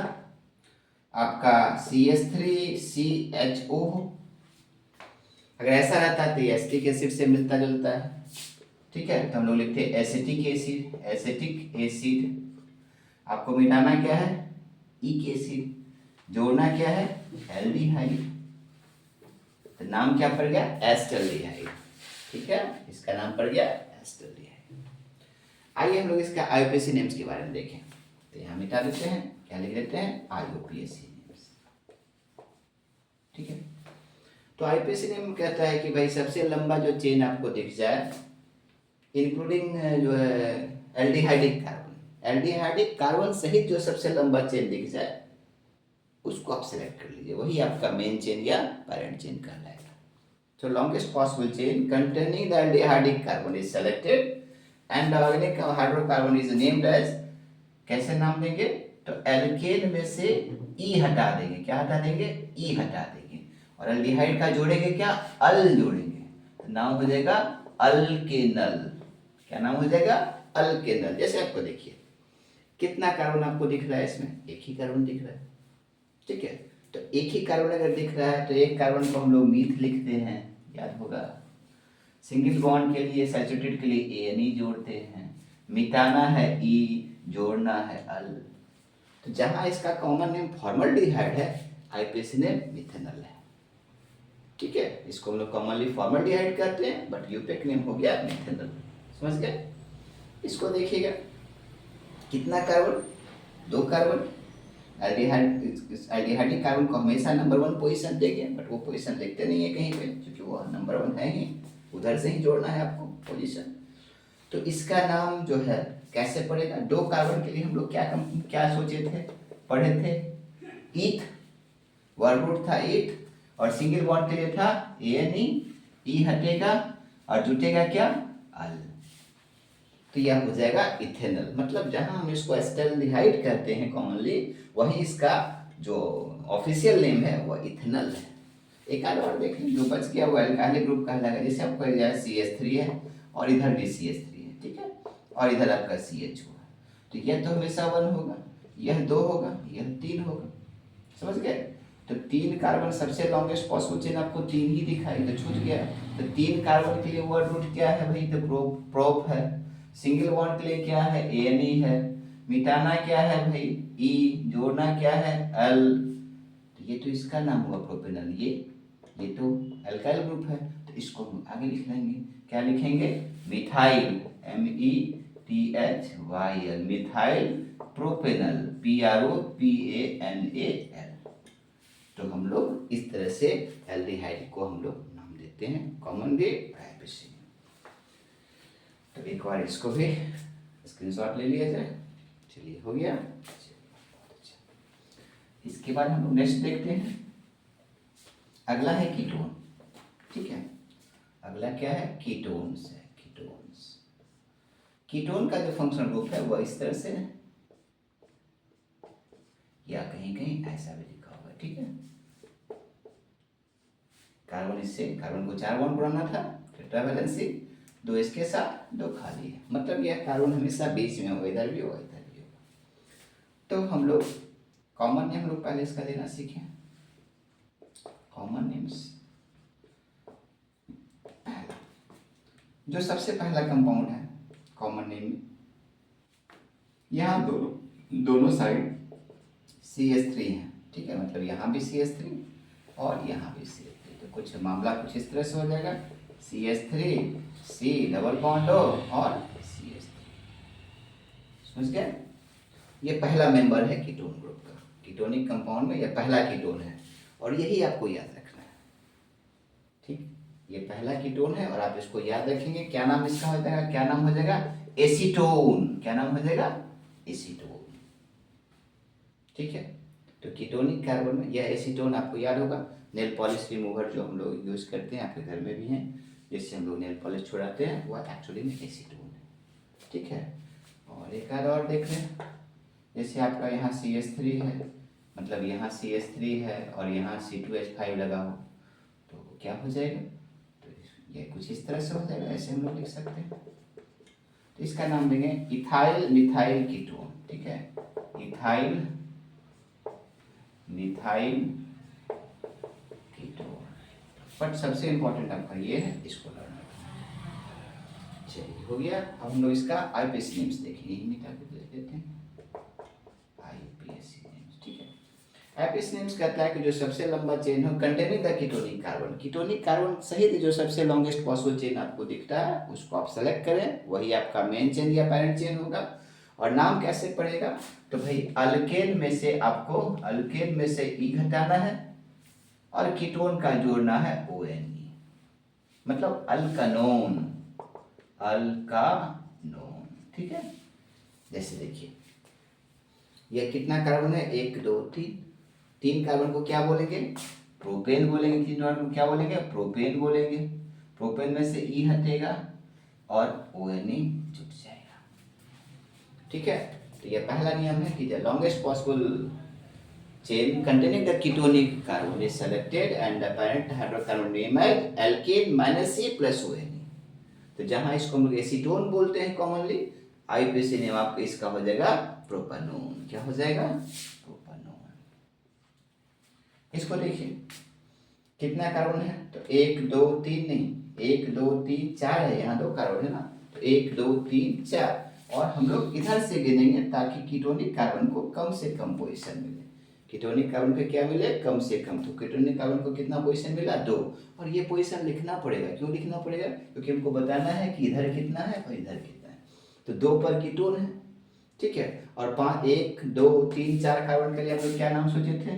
आपका CH3CHO अगर ऐसा रहता है तो ये एसिटिक एसिड से मिलता जुलता है, ठीक है। तो हम लोग लिखते हैं एसिटिक एसिड, एसिटिक एसिड। आपको मिटाना क्या है, इक एसिड, जोड़ना क्या है, एल्डिहाइड। तो नाम क्या पड़ गया, एस्टल्डिहाइड, ठीक है, इसका नाम पड़ गया एस्टल्डिहाइड। आइए हम लोग इसका आईयूपीएसी नेम्स के बारे में देखें। तो यहाँ मिटा देते हैं, क्या लिख देते हैं, आईयूपीएसी नेम्स, ठीक है। तो आईयूपीएसी नेम कहता है कि भाई सबसे लंबा जो चेन आपको दिख जाए इंक्लूडिंग जो है एल्डिहाइडिक कार्बन, एल्डिहाइडिक कार्बन सहित जो सबसे लंबा चेन दिख जाए उसको आप सेलेक्ट कर लीजिए, वही आपका मेन चेन या पैरेंट चेन कहलाएगा। तो longest possible chain containing the aldehydic carbon is selected and the organic hydrocarbon is named as, कैसे नाम देंगे, तो एल्केन में से ई हटा देंगे, क्या हटा देंगे, ई हटा देंगे, और एल्डिहाइड का जोड़ेंगे क्या, अल जोड़ेंगे, तो नाम हो जाएगा अल्केनल। क्या नाम हो जाएगा, अल्केनल। जैसे आपको देखिए कितना कार्बन आपको दिख रहा है, इसमें एक ही कार्बन दिख रहा है, ठीक है। तो एक ही कार्बन अगर दिख रहा है तो एक कार्बन को हम लोग मीथ लिखते हैं, याद होगा। सिंगल बॉन्ड के लिए, सैचुरेटेड के लिए एन ई जोड़ते हैं, मिटाना है ई, जोड़ना है अल। तो जहां इसका कॉमन नेम फॉर्मल्डिहाइड है, आईयूपीएसी नेम मिथेनॉल है, ठीक है। इसको हम लोग कॉमनली फॉर्मल्डिहाइड कहते हैं, बट यूपेक नेम हो गया मिथेनॉल, समझ गए। इसको देखिएगा कितना कार्बन, दो कार्बन। एल्डिहाइडिक कार्बन को हमेशा नंबर 1 पोजीशन देंगे, बट वो पोजीशन लिखते नहीं है कहीं पे, क्योंकि वो नंबर 1 है ही, उधर से ही जोड़ना है आपको पोजीशन। तो इसका नाम जो है कैसे पड़ेगा, दो कार्बन के लिए हम लोग क्या सोचे थे, पढ़े थे, ईथ, वर्ब रूट था ईथ, और सिंगल बॉन्ड के लिए था एन ई हटेगा और जुटेगा क्या, अल। तो यह हो जाएगा इथेनॉल। मतलब जहां हम इसको एस्टल्डिहाइड कहते हैं कॉमनली, वही इसका जो ऑफिशियल नेम है वो इथेनॉल है। एक और देख लीजिए, जो बच गया वो अल्काइल ग्रुप कहलाएगा। जैसे आपका यह CH3 है और इधर भी CH3 है, ठीक है, और इधर आपका CHO है, तो यह तो हमेशा 1 होगा, यह 2 होगा, यह 3 होगा, समझ गए। तो 3 कार्बन सबसे लॉन्गेस्ट पॉसिबल चेन आपको 3 ही दिखाई, तो छूट गया। तो 3 कार्बन के लिए वर्ड रूट क्या है भाई, तो प्रोप है। सिंगल बॉन्ड के लिए क्या है, एन है। मिटाना क्या है भाई, ई। जोड़ना क्या है, एल। तो ये तो इसका नाम हुआ प्रोपेनॉल। ये तो अल्काइल ग्रुप है, तो इसको हम आगे लिख लेंगे, क्या लिखेंगे, methyl, METHYL, methyl propanol, PROPANAL। तो हम लोग इस तरह से एल्डिहाइड को हम लोग नाम देते हैं कॉमनली आईयूपीएसी। तो एक बार इसको भी स्क्रीनशॉट ले लिया जाए। चलिए हो गया, बहुत अच्छा। इसके बाद हम लोग नेक्स्ट देखते हैं, अगला है कीटोन, ठीक है। अगला क्या है, कीटोन्स है, कीटोन्स। कीटोन का जो फंक्शनल ग्रुप है वह इस तरह से है, या कहीं कहीं ऐसा भी लिखा हुआ है, ठीक है। कार्बन इससे, कार्बन को 4 बॉन्ड बनाना था, टेट्रावैलेंसी, 2 इसके साथ, 2 खाली है, मतलब यह कार्बन हमेशा बीच में हो, इधर भी हो इधर भी हो। तो हम लोग कॉमन नेम हम लोग पहले इसका देना सीखें। कॉमन नेम्स, जो सबसे पहला कंपाउंड है कॉमन नेम में, यहाँ दोनों साइड CH3 है, ठीक है, मतलब यहाँ भी CH3 और यहाँ भी CH3। तो कुछ मामला कुछ इस तरह से हो जाएगा, CH3 C double bond O और CH3, समझ गए। ये पहला मेंबर है कीटोन ग्रुप का, कीटोनिक कंपाउंड में यह पहला कीटोन है, और यही आपको याद रखना है, ठीक। ये पहला कीटोन है और आप इसको याद रखेंगे। क्या नाम इसका हो जाएगा, क्या नाम हो जाएगा, एसीटोन। क्या नाम हो जाएगा, एसीटोन, ठीक है। तो कीटोनिक कार्बन में यह एसीटोन आपको याद होगा। नेल पॉलिश रिमूवर जो हम लोग यूज करते हैं, आपके घर में भी हैं, जिससे हम लोग नेल पॉलिश छुड़ाते हैं, वह एक्चुअली में एसीटोन है, ठीक है। और एक और देख रहे हैं, जैसे आपका यहाँ CH3 है, मतलब यहाँ CH3 है और यहाँ C2H5 लगा हो, तो क्या हो जाएगा, तो ये कुछ इस तरह से हो जाएगा, ऐसे हम लोग लिख सकते हैं। तो इसका नाम देंगे इथाइल मिथाइल कीटोन, ठीक है, इथाइल मिथाइल कीटोन। बट सबसे इम्पोर्टेंट आपका ये है, इसको लर्न करना। चलिए हो गया। अब हम लोग इसका आईपीएसी नेम्स देखेंगे, यही मिटा के देख देते हैं आईपीएसी नेम्स। ठीक है, आईपीएसी नेम्स कहता है कि जो सबसे लंबा चेन हो containing the ketonic carbon, ketonic carbon सहित जो सबसे लॉन्गेस्ट पॉसिबल चेन आपको दिखता है उसको आप सेलेक्ट करें, वही आपका मेन चेन या पैरेंट चेन होगा। और नाम कैसे पड़ेगा, तो भाई अल्केन में से आपको अल्केन में से ई घटाना है और कीटोन का जोड़ना है ONE, मतलब अल्कानोन, अल्कानोन। ठीक है, जैसे देखिए यह कितना कार्बन है, 1 2 3, 3 कार्बन को क्या बोलेंगे, प्रोपेन बोलेंगे। 3 कार्बन को क्या बोलेंगे, प्रोपेन बोलेंगे। प्रोपेन में से ई हटेगा और ONE जुट जाएगा। ठीक है, तो यह पहला नियम है कि the longest possible chain containing the ketonic carbon is selected and the parent hydrocarbon name as alkane minus C plus ONE। तो जहां इसको हम लोग एसीटोन बोलते हैं कॉमनली, आईपीएसी नेम आपका इसका हो जाएगा प्रोपेनोन। क्या हो जाएगा, प्रोपेनोन। इसको देखिए कितना कार्बन है, तो 1 2 3 नहीं, 1 2 3 4 है, यहाँ 2 कार्बन है ना, तो 1 2 3 4। और हम लोग इधर से गिनेंगे ताकि कीटोनिक कार्बन को कम से कम पोजीशन मिले। कीटोनिक कार्बन पे क्या मिले, कम से कम। तो कीटोनिक कार्बन को कितना पोजीशन मिला, 2। और ये पोजीशन लिखना पड़ेगा, क्यों लिखना पड़ेगा, क्योंकि हमको बताना है कि इधर कितना है और इधर कितना है। तो 2 पर कीटोन है, ठीक है। और 5 1 2 3 4 कार्बन के लिए हम लोग क्या नाम सोचे थे,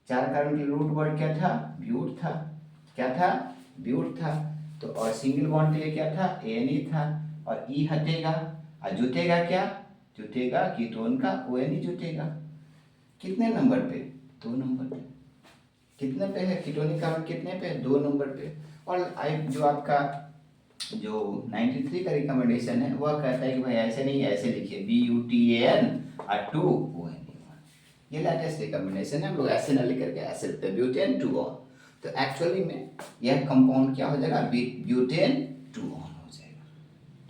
4 कार्बन के रूट वर्ड क्या था, ब्यूट था। क्या था, ब्यूट था। तो और सिंगल बॉन्ड के लिए क्या था, एन था। और ई हटेगा और जुटेगा क्या, जुटेगा कीटोन का ONE जुटेगा। कितने नंबर पे, 2 नंबर पे। कितने पे है कीटोनिक कार्बन, कितने पे, 2 नंबर पे। और जो आपका जो 93 का रिकमेंडेशन है वह कहता है कि भाई ऐसे नहीं, ऐसे लिखिए BUTAN और 2 ONE। ये लेटेस्ट रिकमेंडेशन है, हम लोग ऐसे ना लिख करके ऐसे लिखते हैं ब्यूटेन 2 ऑन। तो एक्चुअली में यह कंपाउंड क्या हो जाएगा, ब्यूटेन 2 ऑन हो जाएगा।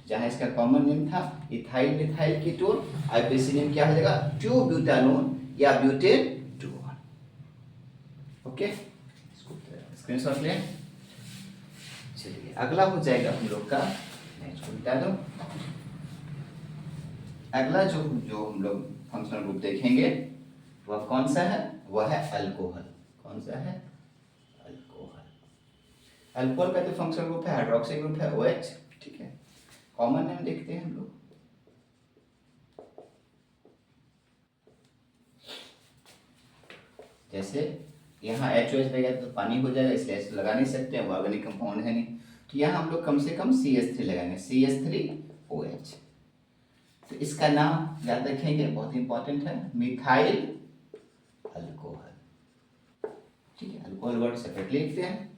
जहाँ इसका कॉमन नेम था ethyl methyl ketone, IUPAC name क्या हो जाएगा, 2 ब्यूटानोन या ब्यूटेन 2 ऑन। ओके, इसको स्क्रीनशॉट लें। चलिए अगला हो जाएगा हम लोग का, मैं इसको मिटा दूं। अगला जो हम लोग फंक्शनल ग्रुप देखेंगे वह कौन सा है, वह है अल्कोहल। कौन सा है, अल्कोहल। अल्कोहल का जो फंक्शनल ग्रुप है हाइड्रोक्सी ग्रुप है OH। ठीक है, कॉमन नेम देखते हैं हम लोग। जैसे यहाँ HOH लगेगा तो पानी हो जाएगा, इसलिए ऐसे लगा नहीं सकते हैं, वो ऑर्गेनिक कंपाउंड है नहीं। तो यहाँ हम लोग कम से कम CH3 लगाएंगे, CH3OH। तो इसका नाम याद रखेंगे, बहुत इंपॉर्टेंट है, मिथाइल अल्कोहल। ठीक है, अल्कोहल वर्ड सेपरेटली लिखते हैं।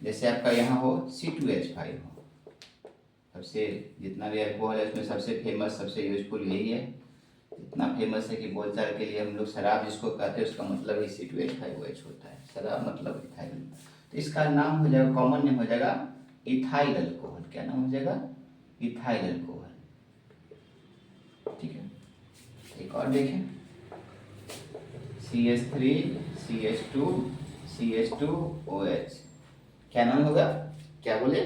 जैसे आपका यहाँ हो C2H5 हो, सबसे जितना भी अल्कोहल है उसमें सबसे फेमस सबसे यूजफुल यही है। इतना फेमस है कि बोलचाल के लिए हम लोग शराब जिसको कहते हैं उसका मतलब ही C2H5OH होता है, शराब मतलब इथाइल। तो इसका नाम हो जाएगा, कॉमन नेम हो जाएगा इथाइल अल्कोहल। क्या नाम हो जाएगा, इथाइल अल्कोहल। ठीक है, एक और देखें, CH3 CH2 CH2OH। क्या नाम होगा, क्या बोले,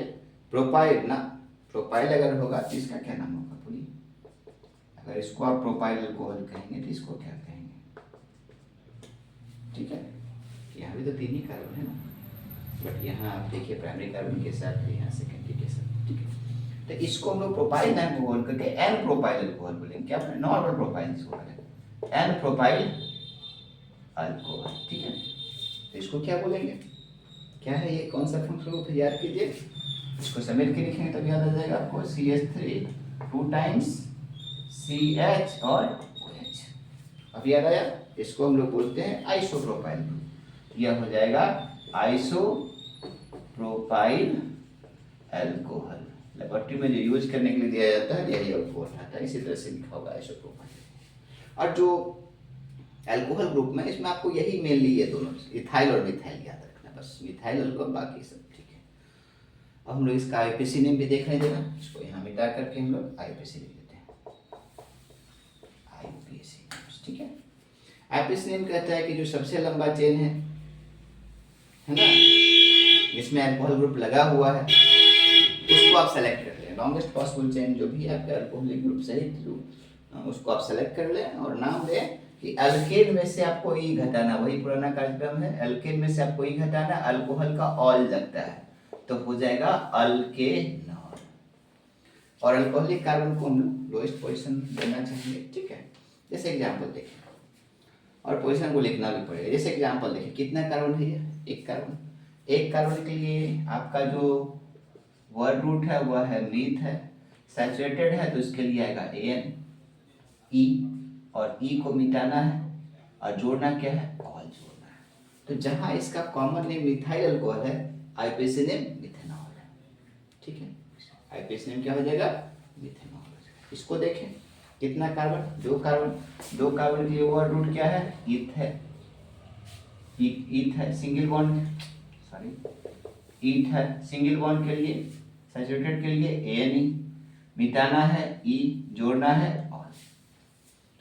प्रोपाइल ना। प्रोपाइल अगर होगा तो इसका क्या नाम होगा बोलिए। अगर इसको आप प्रोपाइल अल्कोहल कहेंगे तो इसको क्या कहेंगे। ठीक है, यहाँ भी तो 3 ही कार्बन है ना, बट यहाँ आप देखिए प्राइमरी कार्बन के साथ, यहाँ सेकेंडरी के साथ। ठीक है, तो इसको हम लोग प्रोपाइल अल्कोहल करके एन प्रोपाइल अल्कोहल बोलेंगे। क्या नॉर्मल प्रोपाइल इसको बोलेंगे, एन प्रोपाइल अल्कोहल। ठीक है, तो इसको क्या बोलेंगे, क्या है ये, कौन सा फंक्शनल ग्रुप है, याद कीजिए। इसको समेट के लिखेंगे तब याद आ जाएगा आपको, CH3 2 टाइम्स CH और OH। अब याद आया, इसको हम लोग बोलते हैं आइसोप्रोपाइल ग्रुप। यह हो जाएगा आइसोप्रोपाइल अल्कोहल। लेबोरेटरी में जो यूज करने के लिए दिया जाता है यही अल्कोहल आता है, इसी तरह से लिखा होगा आइसोप्रोपाइल। और जो अल्कोहल ग्रुप में इसमें आपको यही मेनली ये दोनों इथाइल और मिथाइल याद रखना, बस मिथाइल अल्कोहल, बाकी सब ठीक है। अब हम लोग इसका आईपीसी नेम भी देखने देना, इसको यहाँ मिटा करके हम लोग आईपीसी लिख देते हैं, आईपीसी नेम्स। ठीक है, आईपीसी नेम कहता है कि जो सबसे लंबा चेन है ना, जिसमें अल्कोहल ग्रुप लगा हुआ है उसको आप सेलेक्ट कर लें। लॉन्गेस्ट पॉसिबल चेन जो भी आपका अल्कोहलिक ग्रुप सही थ्रू उसको आप सेलेक्ट कर लें और नाम दें कि अल्केन में से आपको ई घटाना, वही पुराना कार्यक्रम है, अल्केन में से आपको ई घटाना, अल्कोहल का ऑल लगता है तो हो जाएगा अल्केनॉल। और अल्कोहलिक कार्बन को हम लोग लोएस्ट पोजीशन देना चाहेंगे, ठीक है। जैसे एग्जांपल देखिए और पोजीशन को लिखना भी पड़ेगा। जैसे एग्जांपल देखिए कितना कार्बन है ये, एक कार्बन। एक कार्बन के लिए आपका जो वर्ड रूट है वह है मीथ है, सैचुरेटेड है तो इसके लिए आएगा एन ई, और ई को मिटाना है और जोड़ना क्या है, ऑल जोड़ना है। तो जहां इसका कॉमन नेम मिथाइल अल्कोहल है, आईपीसी नेम मिथेनॉल है, ठीक है। आईपीसी नेम क्या हो जाएगा, मिथेनॉल हो जाएगा। इसको देखें कितना कार्बन, दो कार्बन। दो कार्बन के लिए वर्ड रूट क्या है, ईथ है, ईथ है, सिंगल बॉन्ड, सॉरी ईथ है, सिंगल बॉन्ड के लिए, सैचुरेटेड के लिए एन ई, मिटाना है ई, जोड़ना है ऑल।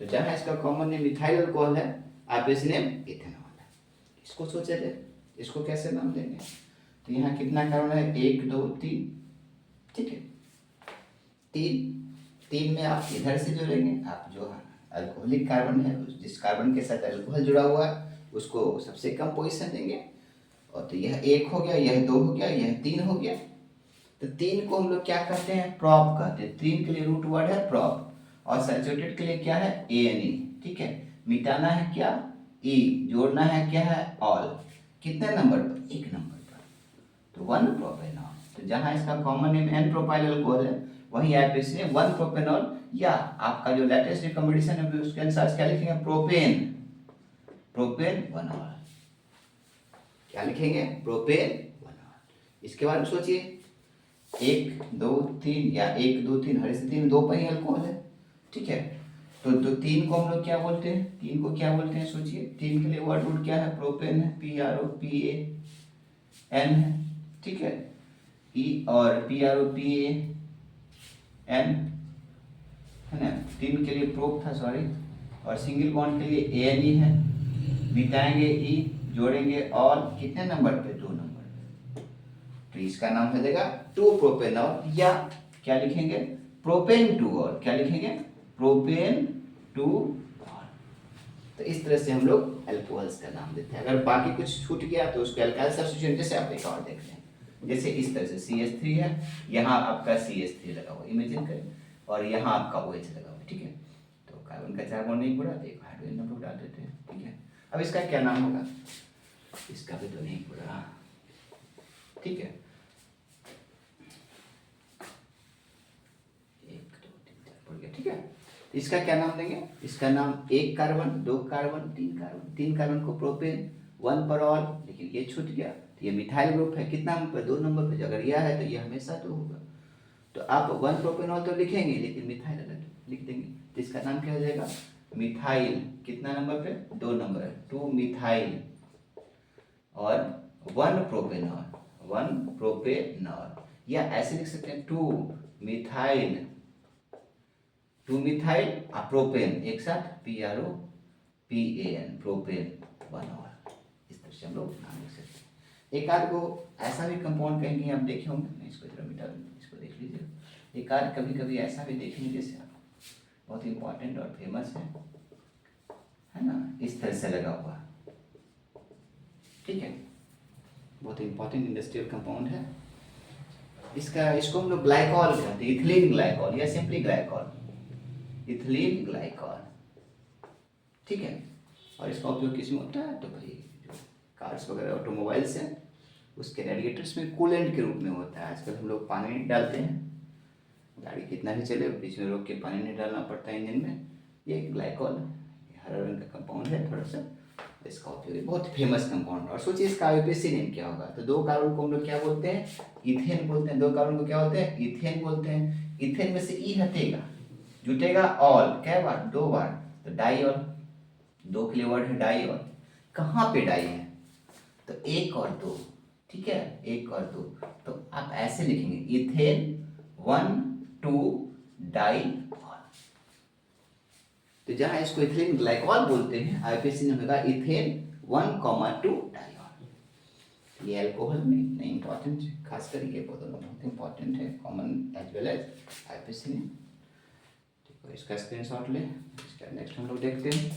तो जहां इसका कॉमन नेम मिथाइल अल्कोहल है, आईपीसी नेम इथेनॉल है। इसको सोचे थे इसको कैसे नाम देंगे। तो यहाँ कितना कार्बन है, 1 2 3, ठीक है। तीन में आप इधर से जोड़ेंगे, आप जो अल्कोहलिक कार्बन है जिस कार्बन के साथ अल्कोहल जुड़ा हुआ है उसको सबसे कम पोजीशन देंगे। और तो यह 1 हो गया, यह 2 हो गया, यह 3 हो गया। तो 3 को हम लोग क्या कहते हैं, प्रॉप कहते हैं। 3 के लिए रूट वर्ड है प्रॉप, और सैचुरेटेड के लिए क्या है, एन, ठीक है। मिटाना है क्या, ई, जोड़ना है क्या है, ऑल। कितने नंबर पर, 1 नंबर पर, तो 1 प्रोपेनॉल। तो जहां इसका common name n propyl alcohol है वही आईपीसी नेम 1 प्रोपेनॉल, या आपका जो लेटेस्ट रिकमेंडेशन है उसके अनुसार क्या लिखेंगे, प्रोपेन, प्रोपेन 1 ऑल। क्या लिखेंगे, प्रोपेन 1 ऑल। इसके बाद सोचिए 1 2 3 या 1 2 3, हर से 3 दो पर ही अल्कोहल है, ठीक है। तो 3 को हम लोग क्या बोलते हैं, 3 को क्या बोलते हैं, सोचिए। 3 के लिए वर्ड रूट क्या है, प्रोपेन है, PROPAN है, ठीक है। ई और PROPAN है ना। 3 के लिए प्रोप था, सॉरी, और सिंगल बॉन्ड के लिए ANE है। मिटाएंगे ई, जोड़ेंगे ऑल, कितने नंबर पे, 2 नंबर पे। तो इसका नाम हो जाएगा 2 प्रोपेनॉल, या क्या लिखेंगे, प्रोपेन 2 ऑल। क्या लिखेंगे, प्रोपेन 2 ऑल। तो इस तरह से हम लोग अल्कोहल्स का नाम देते हैं। अगर बाकी कुछ छूट गया तो उसको अल्काइल सब्स्टिट्यूशन, जैसे आप एक और देख लें, जैसे इस तरह से CH3 है, यहाँ आपका CH3 लगा हुआ, इमेजिन करें, और यहाँ आपका OH लगा हुआ, ठीक है। तो कार्बन का 4 बॉन्ड नहीं पूरा, तो एक हाइड्रोजन नंबर डाल देते हैं, ठीक है। अब इसका क्या नाम होगा, इसका भी तो नहीं पूरा, ठीक है। 1 2 3 4 पड़ गया, ठीक है। इसका क्या नाम देंगे, इसका नाम 1 कार्बन 2 कार्बन 3 कार्बन, 3 कार्बन को प्रोपेन 1 पर ऑल, लेकिन ये छूट गया तो ये मिथाइल ग्रुप है, कितना नंबर, 2 नंबर पे। अगर यह है तो ये हमेशा 2 होगा। तो आप 1 प्रोपेनॉल तो लिखेंगे लेकिन मिथाइल अलग लिख देंगे, तो इसका नाम क्या हो जाएगा, मिथाइल। कितना नंबर पे, 2 नंबर है, 2 मिथाइल। और 1 प्रोपेनॉल, 1 प्रोपेनॉल, या ऐसे लिख सकते हैं 2 मिथाइल, 2 मिथाइल प्रोपेन, एक साथ PROPAN, प्रोपेन 1 ऑल। इस तरह से हम लोग नाम लिख सकते हैं। एक आध को ऐसा भी कंपाउंड कहेंगे, आप देखे होंगे, मैं इसको जरा मिटा दूँ, इसको देख लीजिए। एक आध कभी कभी ऐसा भी देखेंगे जैसे आप, बहुत इंपॉर्टेंट और फेमस है ना, इस तरह से लगा हुआ, ठीक है। बहुत इंपॉर्टेंट इंडस्ट्रियल कंपाउंड है। इसको हम लोग ग्लाइकॉल कहते हैं, इथिलीन ग्लाइकॉल या सिंपली ग्लाइकॉल, इथिलीन ग्लाइकॉल, ठीक है। और इसका उपयोग किस में होता है, तो भाई जो कार्स वगैरह ऑटोमोबाइल्स हैं उसके रेडिएटर्स में कूलेंट के रूप में होता है। आजकल हम लोग पानी नहीं डालते हैं, गाड़ी कितना भी चले बीच में रोक के पानी नहीं डालना पड़ता है इंजन में। ये ग्लाइकॉल हरा रंग का कंपाउंड है थोड़ा सा, इसका उपयोग बहुत फेमस कंपाउंड। और सोचिए इसका आईपीसी नेम क्या होगा, तो 2 कार्बन को हम लोग क्या बोलते हैं, इथेन बोलते हैं। 2 कार्बन को क्या बोलते हैं, इथेन बोलते हैं। इथेन में से ई हटेगा, जुटेगा ऑल, क्या बार, 2 बार, तो डाइऑल। 2 के लिए वर्ड है डाइऑल। कहाँ पे डाई है, तो 1 और 2, ठीक है, 1 और 2। तो आप ऐसे लिखेंगे, इथेन 1 2 डाइऑल। तो जहां इसको इथिलीन ग्लाइकॉल बोलते हैं, आईपीसी नेम होगा इथेन 1 2 डाइऑल। ये अल्कोहल में नहीं इंपॉर्टेंट, खासकर ये दोनों बहुत इंपॉर्टेंट है, कॉमन एज वेल एज आइपेसिलिन। ठीक है, इसका स्क्रीनशॉट ले। इसका नेक्स्ट हम लोग देखते हैं।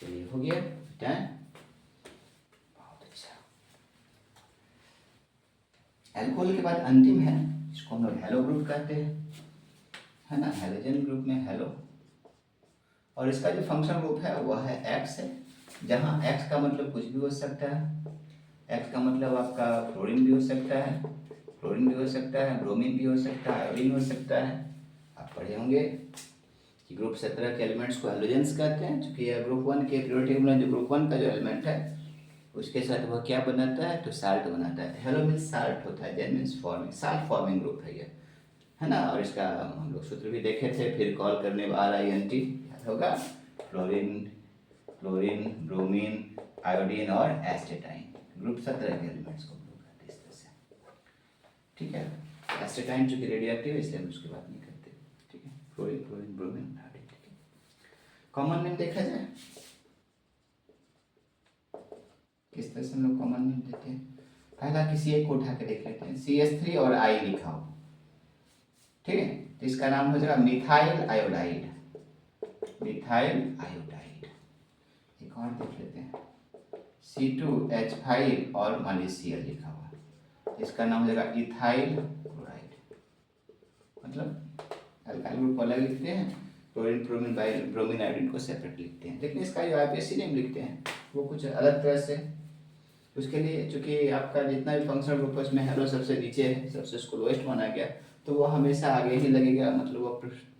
चलिए हो गया डन, बहुत अच्छा। अल्कोहल के बाद अंतिम है, इसको हम लोग हेलो ग्रुप कहते हैं, है ना, हेलोजन ग्रुप में हेलो। और इसका जो फंक्शन ग्रुप है वह है एक्स है, जहाँ एक्स का मतलब कुछ भी हो सकता है। एक्स का मतलब आपका फ्लोरीन भी हो सकता है, फ्लोरीन भी हो सकता है, ब्रोमीन भी हो सकता है, आयोडीन हो सकता है। आप पढ़े होंगे कि ग्रुप 17 के एलिमेंट्स को हेलोजेंस कहते हैं, क्योंकि यह ग्रुप 1 के पीरियोडिक टेबल में जो ग्रुप 1 का जो एलिमेंट है उसके साथ वह क्या बनाता है, तो साल्ट बनाता है। हेलो मीन्स साल्ट होता है, gen means forming, salt forming group है ये, है ना। और इसका हम लोग सूत्र भी देखे थे, फिर कॉल करने RINT याद होगा, फ्लोरीन, क्लोरीन, ब्रोमीन, आयोडीन और एस्टेटाइन। ग्रुप 17 के एलिमेंट्स को हम लोग करते हैं इस तरह से, ठीक है। एस्टेटाइन चूंकि रेडियोएक्टिव है इसलिए हम उसकी बात नहीं करते, ठीक है। फ्लोरीन, क्लोरीन, ब्रोमीन, आयोडीन, ठीक है। कॉमन नेम देखा जाए किस तरह से हम लोग कॉमन नेम देते हैं। पहला किसी एक को उठा के देख लेते हैं, CH3 और I लिखा हो, ठीक है, तो इसका नाम हो जाएगा मिथाइल आयोडाइड, मिथाइल आयोडाइड। एक और देख लेते हैं, C2H5 और मान लीजिए Cl लिखा हुआ, इसका नाम हो जाएगा इथाइल क्लोराइड। मतलब अल्काइल ग्रुप को अलग लिखते हैं, क्लोरीन, ब्रोमीन, ब्रोमीन, आयोडीन को सेपरेट लिखते हैं, लेकिन इसका जो IPAC नेम लिखते हैं वो कुछ अलग तरह से। उसके लिए चूंकि आपका जितना भी फंक्शनल ग्रुप है उसमें हेलो सबसे नीचे है, सबसे उसको लोएस्ट माना गया, तो वो हमेशा आगे ही लगेगा, मतलब वो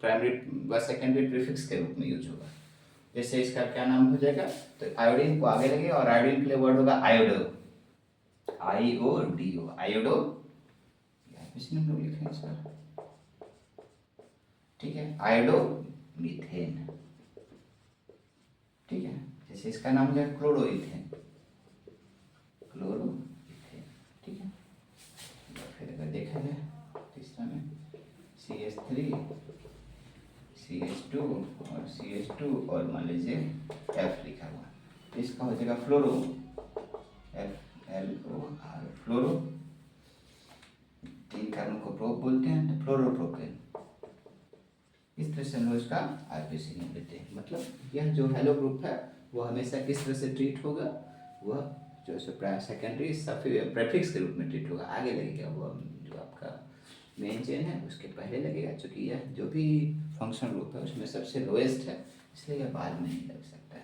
प्राइमरी व सेकेंडरी प्रीफिक्स के रूप में यूज होगा। जैसे इसका क्या नाम हो जाएगा, तो आयोडीन को आगे लगेगा और आयोडीन के लिए वर्ड होगा आयोडो, IODO, आयोडो, इसमें हम लोग लिखें इसका, ठीक है, आयोडो मीथेन, ठीक है। जैसे इसका नाम हो जाएगा क्लोरोइथेन, क्लोरोइथेन, ठीक है। फिर अगर देखा जाए तीसरा में CH3, CH2 और CH2 और मान लीजिए F लिखा हुआ, तो इसका हो जाएगा फ्लोरो, FLOR, फ्लोरो। 3 कार्बन को प्रोप बोलते हैं, तो फ्लोरोप्रोपेन। इस तरह से हम लोग इसका IPAC नेम देते हैं। मतलब यह जो हेलो ग्रुप है वो हमेशा किस तरह से ट्रीट होगा, वह जो सेकेंडरी प्रेफिक्स के रूप में ट्रीट होगा, आगे लगेगा, वो जो आपका मेन चेन है उसके पहले लगेगा, क्योंकि यह जो भी फंक्शनल ग्रुप है उसमें सबसे लोएस्ट है, इसलिए यह बाद में नहीं लग सकता है।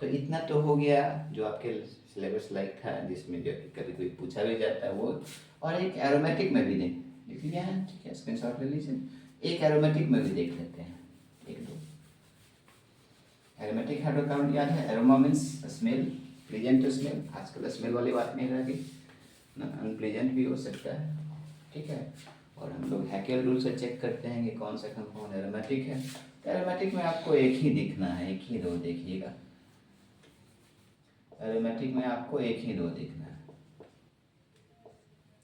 तो इतना तो हो गया जो आपके सिलेबस लाइक था, जिसमें जो कभी कोई पूछा भी जाता है वो। और एक एरोमेटिक में भी लिख लिया है, ठीक है, स्क्रीनशॉट ले लीजिए। एक एरोमेटिक में भी देख लेते हैं, एक दो एरोमेटिक हाइड्रोकार्बन याद है। Aroma means smell, pleasant smell, आजकल स्मेल वाली बात नहीं रह गई ना, अनप्लीजेंट भी हो सकता है, ठीक है। और हम लोग हैकेल रूल से चेक करते हैं कि कौन सा कंपाउंड एरोमेटिक है। तो एरोमेटिक में आपको एक ही दिखना है, एक ही दो देखिएगा, एरोमेटिक में आपको एक ही दो दिखना है,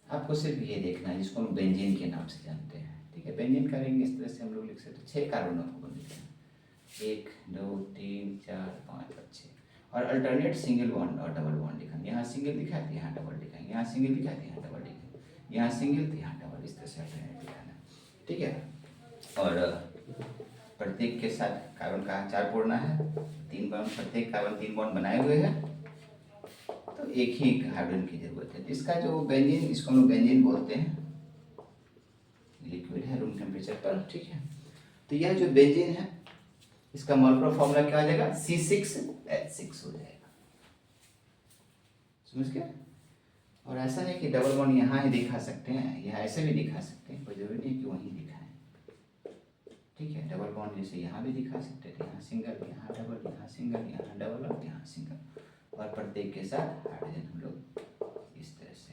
आपको सिर्फ ये देखना है, जिसको हम बेंजीन के नाम से जानते हैं, ठीक है। बेंजीन का रिंग इस तरह से हम लोग लिख सकते हैं, 6 कार्बनों को लिखते हैं, 1 2 3 4 5 और 6। और अल्टरनेट सिंगल बॉन्ड और डबल बॉन्ड लिखेंगे, यहाँ सिंगल दिखा है यहाँ डबल लिखेंगे, यहाँ सिंगल दिखा है यहाँ डबल लिखेंगे, यहाँ सिंगल तो यहाँ डबल, इस तरह से अल्टरनेट लिखाना, ठीक है। और प्रत्येक के साथ कार्बन का 4 जोड़ना है, 3 बॉन्ड, प्रत्येक कार्बन 3 बॉन्ड बनाए हुए हैं, तो एक ही हाइड्रोजन की जरूरत है। इसका जो बेंजीन, इसको हम लोग बेंजीन बोलते हैं, लिक्विड है रूम टेम्परेचर पर, ठीक है। तो यह जो बेंजीन है इसका मॉलिक्यूलर फॉर्मूला क्या हो जाएगा, C6H6 हो जाएगा, समझ गए। और ऐसा नहीं कि डबल बॉन्ड यहाँ ही दिखा सकते हैं, यहाँ ऐसे भी दिखा सकते हैं, कोई जरूरी नहीं कि वहीं दिखाएं, ठीक है। डबल बॉन्ड जैसे यहाँ भी दिखा सकते थे, यहाँ सिंगल, यहाँ डबल, यहाँ सिंगल, यहाँ डबल और यहाँ सिंगल, और प्रत्येक के साथ हाइड्रोजन हम लोग इस तरह से,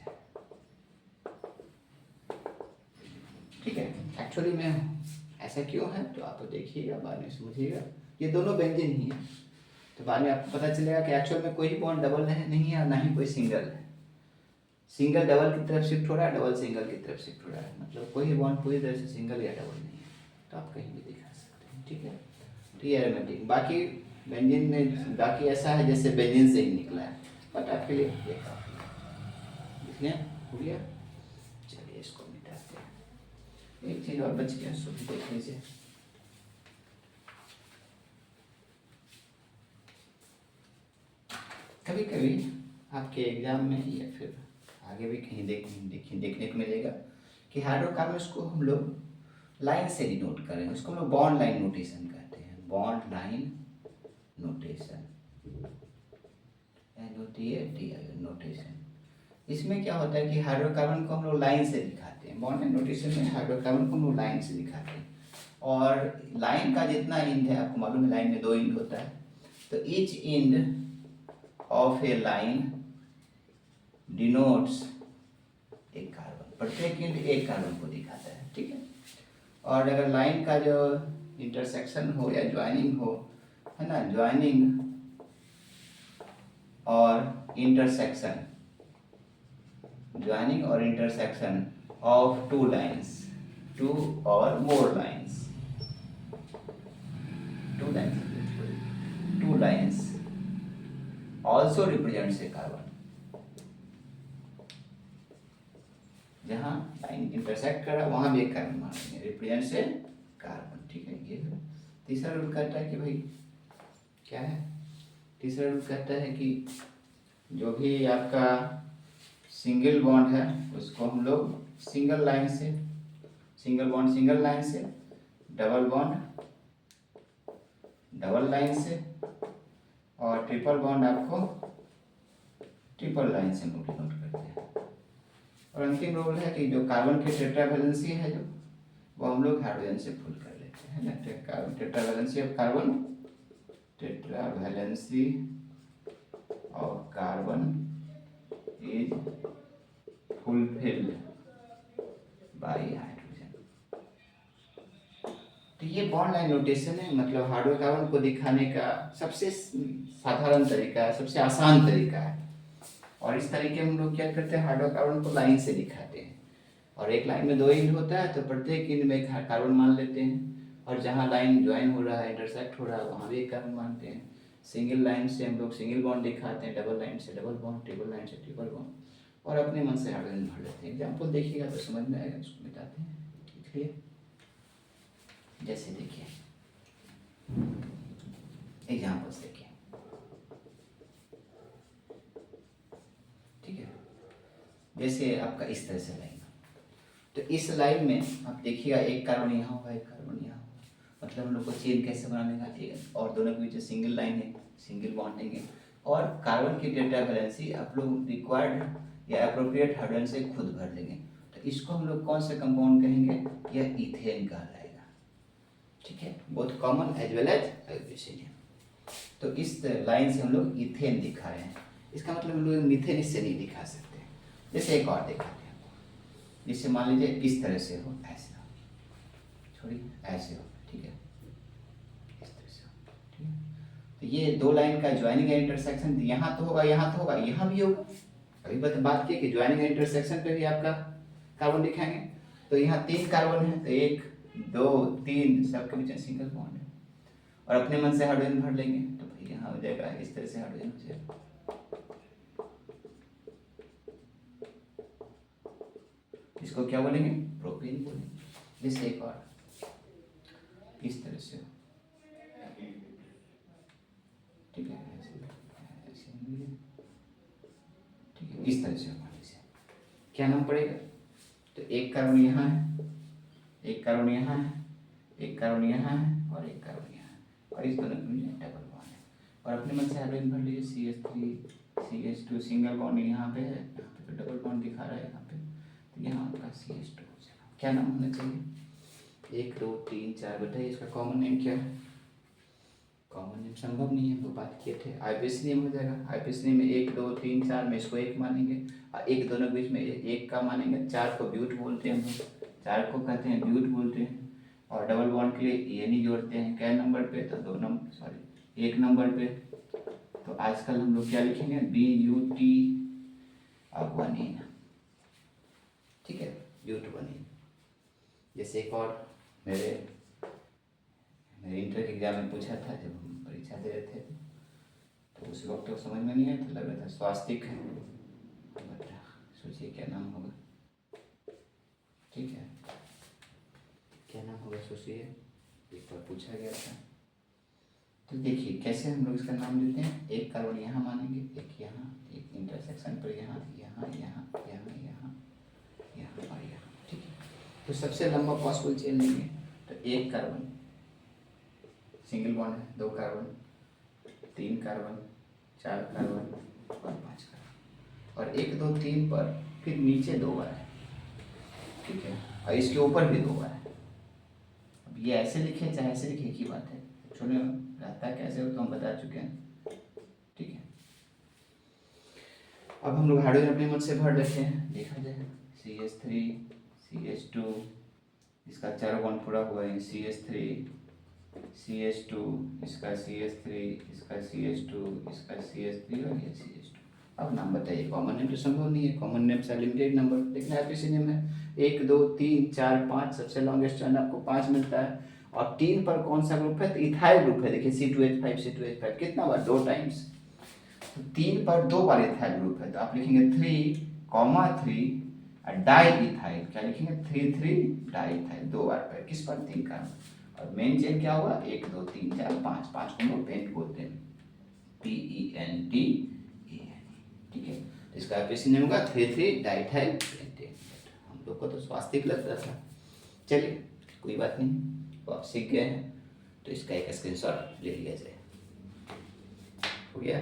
ठीक है। एक्चुअली में ऐसा क्यों है तो आप देखिएगा, बाद में समझिएगा, ये दोनों बेंजीन ही है, तो बाद में आपको पता चलेगा कि एक्चुअल में कोई बॉन्ड डबल नहीं है और ना ही कोई सिंगल है। सिंगल डबल की तरफ शिफ्ट हो रहा है, डबल सिंगल की तरफ शिफ्ट हो रहा है, मतलब कोई बॉन्ड पूरी तरह से सिंगल या डबल नहीं है, तो आप कहीं भी दिखा सकते हैं, ठीक है। तो ये एरोमेटिक, बाकी बेंजीन में बाकी ऐसा है जैसे बेंजीन से ही निकला है, बट आपके लिए ये काफ़ी है। इसलिए हो गया। चलिए इसको मिटाते हैं। एक चीज़ और बच गया, सो भी देख लीजिए। कभी कभी आपके एग्जाम में या फिर आगे भी कहीं देखने को मिलेगा कि हाइड्रोकार्बन्स को हम लोग लाइन से डिनोट करें, उसको हम लोग बॉन्ड लाइन नोटेशन कहते हैं। Bond line notation, notation. इसमें क्या होता है कि हाइड्रोकार्बन को हम लोग लाइन से दिखाते हैं। बॉन्ड लाइन नोटेशन में हाइड्रोकार्बन को हम लोग लाइन से दिखाते हैं, और लाइन का जितना इंड है, आपको मालूम है लाइन में 2 इंड होता है, तो each end of a line denotes एक कार्बन, प्रत्येक इंड एक कार्बन को दिखाता है, ठीक है। और अगर लाइन का जो इंटरसेक्शन हो या ज्वाइनिंग हो, है ना, ज्वाइनिंग और इंटरसेक्शन, ज्वाइनिंग और इंटरसेक्शन ऑफ 2 लाइन्स, 2 और more lines, 2 lines also represents a carbon. जहाँ लाइन इंटरसेक्ट कर रहा है वहाँ भी एक कार्बन मानेंगे, रिप्रेजेंट से कार्बन, ठीक है। ये तीसरा रूल कहता है कि भाई क्या है, तीसरा रूल कहता है कि जो भी आपका सिंगल बॉन्ड है उसको हम लोग सिंगल लाइन से, सिंगल बॉन्ड सिंगल लाइन से, डबल बॉन्ड डबल लाइन से, और ट्रिपल बॉन्ड आपको ट्रिपल लाइन से हम लोग डिनोट करते हैं। और अंतिम रूल है कि जो कार्बन की टेट्रावैलेंसी है जो, वो हम लोग हाइड्रोजन से फुल कर लेते हैं ना। Tetravalency of carbon, tetravalency of carbon is fulfilled by hydrogen. तो ये बॉन्ड लाइन नोटेशन है, मतलब हाइड्रोकार्बन को दिखाने का सबसे साधारण तरीका है, सबसे आसान तरीका है। और इस तरीके में हम लोग क्या करते हैं, हाइड्रोकार्बन को लाइन से दिखाते हैं। और एक लाइन में 2 इंड होता है, तो प्रत्येक इंड में एक कार्बन मान लेते हैं, और जहाँ लाइन ज्वाइन हो रहा है, इंटरसेक्ट हो रहा है, वहाँ भी एक कार्बन मानते हैं। सिंगल लाइन से हम लोग सिंगल बॉन्ड दिखाते हैं, डबल लाइन से डबल बॉन्ड, ट्रिपल लाइन से ट्रिपल बॉन्ड, और अपने मन से हाइड्रोजन भर लेते हैं। एग्जाम्पल देखिएगा तो समझ में आएगा, उसको मिटाते हैं। क्लियर? जैसे देखिए एग्जाम्पल्स देखिए, ठीक है। जैसे आपका इस तरह से लाइन, तो इस लाइन में आप देखिएगा एक कार्बन यहाँ होगा, एक कार्बन यहाँ होगा, मतलब हम लोग को चेन कैसे बनाने का, और दोनों के बीच सिंगल लाइन है, सिंगल बॉन्ड लेंगे, और कार्बन की टेट्रावैलेंसी आप लोग रिक्वायर्ड या अप्रोप्रिएट हाइड्रोजन से खुद भर लेंगे। तो इसको हम लोग कौन सा कंपाउंड कहेंगे, यह इथेन कहलाएगा, ठीक है। बहुत common as well as hydrogen. तो इस लाइन से हम लोग इथेन दिखा रहे हैं, इसका मतलब हम लोग मीथेन इससे नहीं दिखा सकते। जैसे एक और दिखाते हैं, जिससे मान लीजिए इस तरह से हो, ऐसे हो, छोड़िए ऐसे हो, ठीक है, इस तरह से हो, ठीक है। तो ये 2 लाइन का ज्वाइनिंग एंड इंटरसेक्शन यहाँ तो होगा, यहाँ तो होगा, यहाँ भी होगा। अभी बात की कि ज्वाइनिंग एंड इंटरसेक्शन पे भी आपका कार्बन दिखाएंगे। तो यहाँ 3 कार्बन है, तो 1 2 3 सबके बीच में सिंगल बॉन्ड है, और अपने मन से हाइड्रोजन भर लेंगे, तो भाई यहाँ हो जाएगा इस तरह से हाइड्रोजन हो जाएगा। इसको क्या बोलेंगे, प्रोपेन बोलेंगे। जैसे एक और इस तरह से, ठीक है, ऐसे ठीक है, इस तरह से हमारे से क्या नाम पड़ेगा। तो एक कार्बन यहाँ है, एक कार्बन यहाँ है, एक कार्बन यहाँ है, और एक कार्बन यहाँ है, और इस दोनों के बीच डबल बॉन्ड है, और अपने मन से हाइड्रोजन भर लीजिए। CH3 CH2 सिंगल बॉन्ड यहाँ पे है, यहाँ पे तो डबल बॉन्ड दिखा रहा है यहाँ पे, तो यहाँ आपका CH2 हो जाएगा। क्या नाम होना चाहिए, 1 2 3 4, बताइए इसका कॉमन नेम क्या है। कॉमन नेम संभव नहीं है, हम लोग बात किए थे, आईपीएस नेम हो जाएगा। आईपीएस नेम में 1 2 3 4 में इसको 1 मानेंगे, और एक दोनों के बीच में 1 का मानेंगे। 4 को ब्यूट बोलते हैं हम लोग, 4 को कहते हैं ब्यूट बोलते हैं। और डबल बॉन्ड के लिए ये नहीं जोड़ते हैं, क्या नंबर पे, तो 2 नंबर, सॉरी 1 नंबर पे। तो आजकल हम लोग क्या लिखेंगे, BUT और 1 ठीक है, ब्यूट 1। जैसे एक और मेरे इंटर एग्जाम में पूछा था, जब हम परीक्षा दे रहे थे तो उस वक्त तो समझ में नहीं आया, तो लग रहा था स्वास्तिक है, बट सोचिए क्या नाम होगा। ठीक है, क्या नाम होगा सोचिए, एक बार पूछा गया था। तो देखिए कैसे हम लोग इसका नाम देते हैं, एक कार्बन यहाँ मानेंगे, एक यहाँ, एक इंटरसेक्शन पर यहाँ, यहाँ यहाँ यहाँ यहाँ यहाँ और यहाँ। ठीक है, तो सबसे लंबा पॉसिबल चेन लेंगे तो एक कार्बन, सिंगल बॉन्ड है, 2 कार्बन, 3 कार्बन, 4 कार्बन और 5 कार्बन, और 1 2 3 पर फिर नीचे 2 बार है। ठीक है, और इसके ऊपर भी 2 बार है। अब ये ऐसे लिखे चाहे ऐसे लिखे एक ही बात है, एक्चुअली रहता है कैसे हो तो हम बता चुके हैं। ठीक है, अब हम लोग हाइड्रोजन अपने मन से भर लेते हैं, देखा जाए CH3 CH2, इसका 4 बॉन्ड पूरा हुआ है, CH3 CH2, इसका CH3, इसका CH2, इसका CH3 और ये CH2। अब नाम बताइए, कॉमन नेम तो संभव नहीं है, कॉमन नेम से लिमिटेड नंबर, लेकिन RPC नेम है 1 2 3 4 5, सबसे लॉन्गेस्ट टर्न आपको 5 मिलता है। और 3 पर कौन सा ग्रुप है, तो इथाइल ग्रुप है। देखिए C2H5 C2H5 कितना बार, 2 टाइम्स, तो 3 पर 2 बार इथाइल ग्रुप है, तो आप लिखेंगे 3,3 डाई इथाइल, क्या लिखेंगे 3,3 डाई इथाइल, 2 बार पर, किस पर, 3 कार्बन। और मेन चेन क्या हुआ, 1 2 3 4 5, 5 को हम लोग पेंट बोलते हैं, PENTENE। ठीक है, तो इसका RPC नेम होगा 3,3 डाइथाइल पेंटेन। हम लोग को तो स्वास्तिक लगता था, चलिए कोई बात नहीं, तो आप सीख गए हैं, तो इसका एक स्क्रीनशॉट ले लिया जाए। हो गया।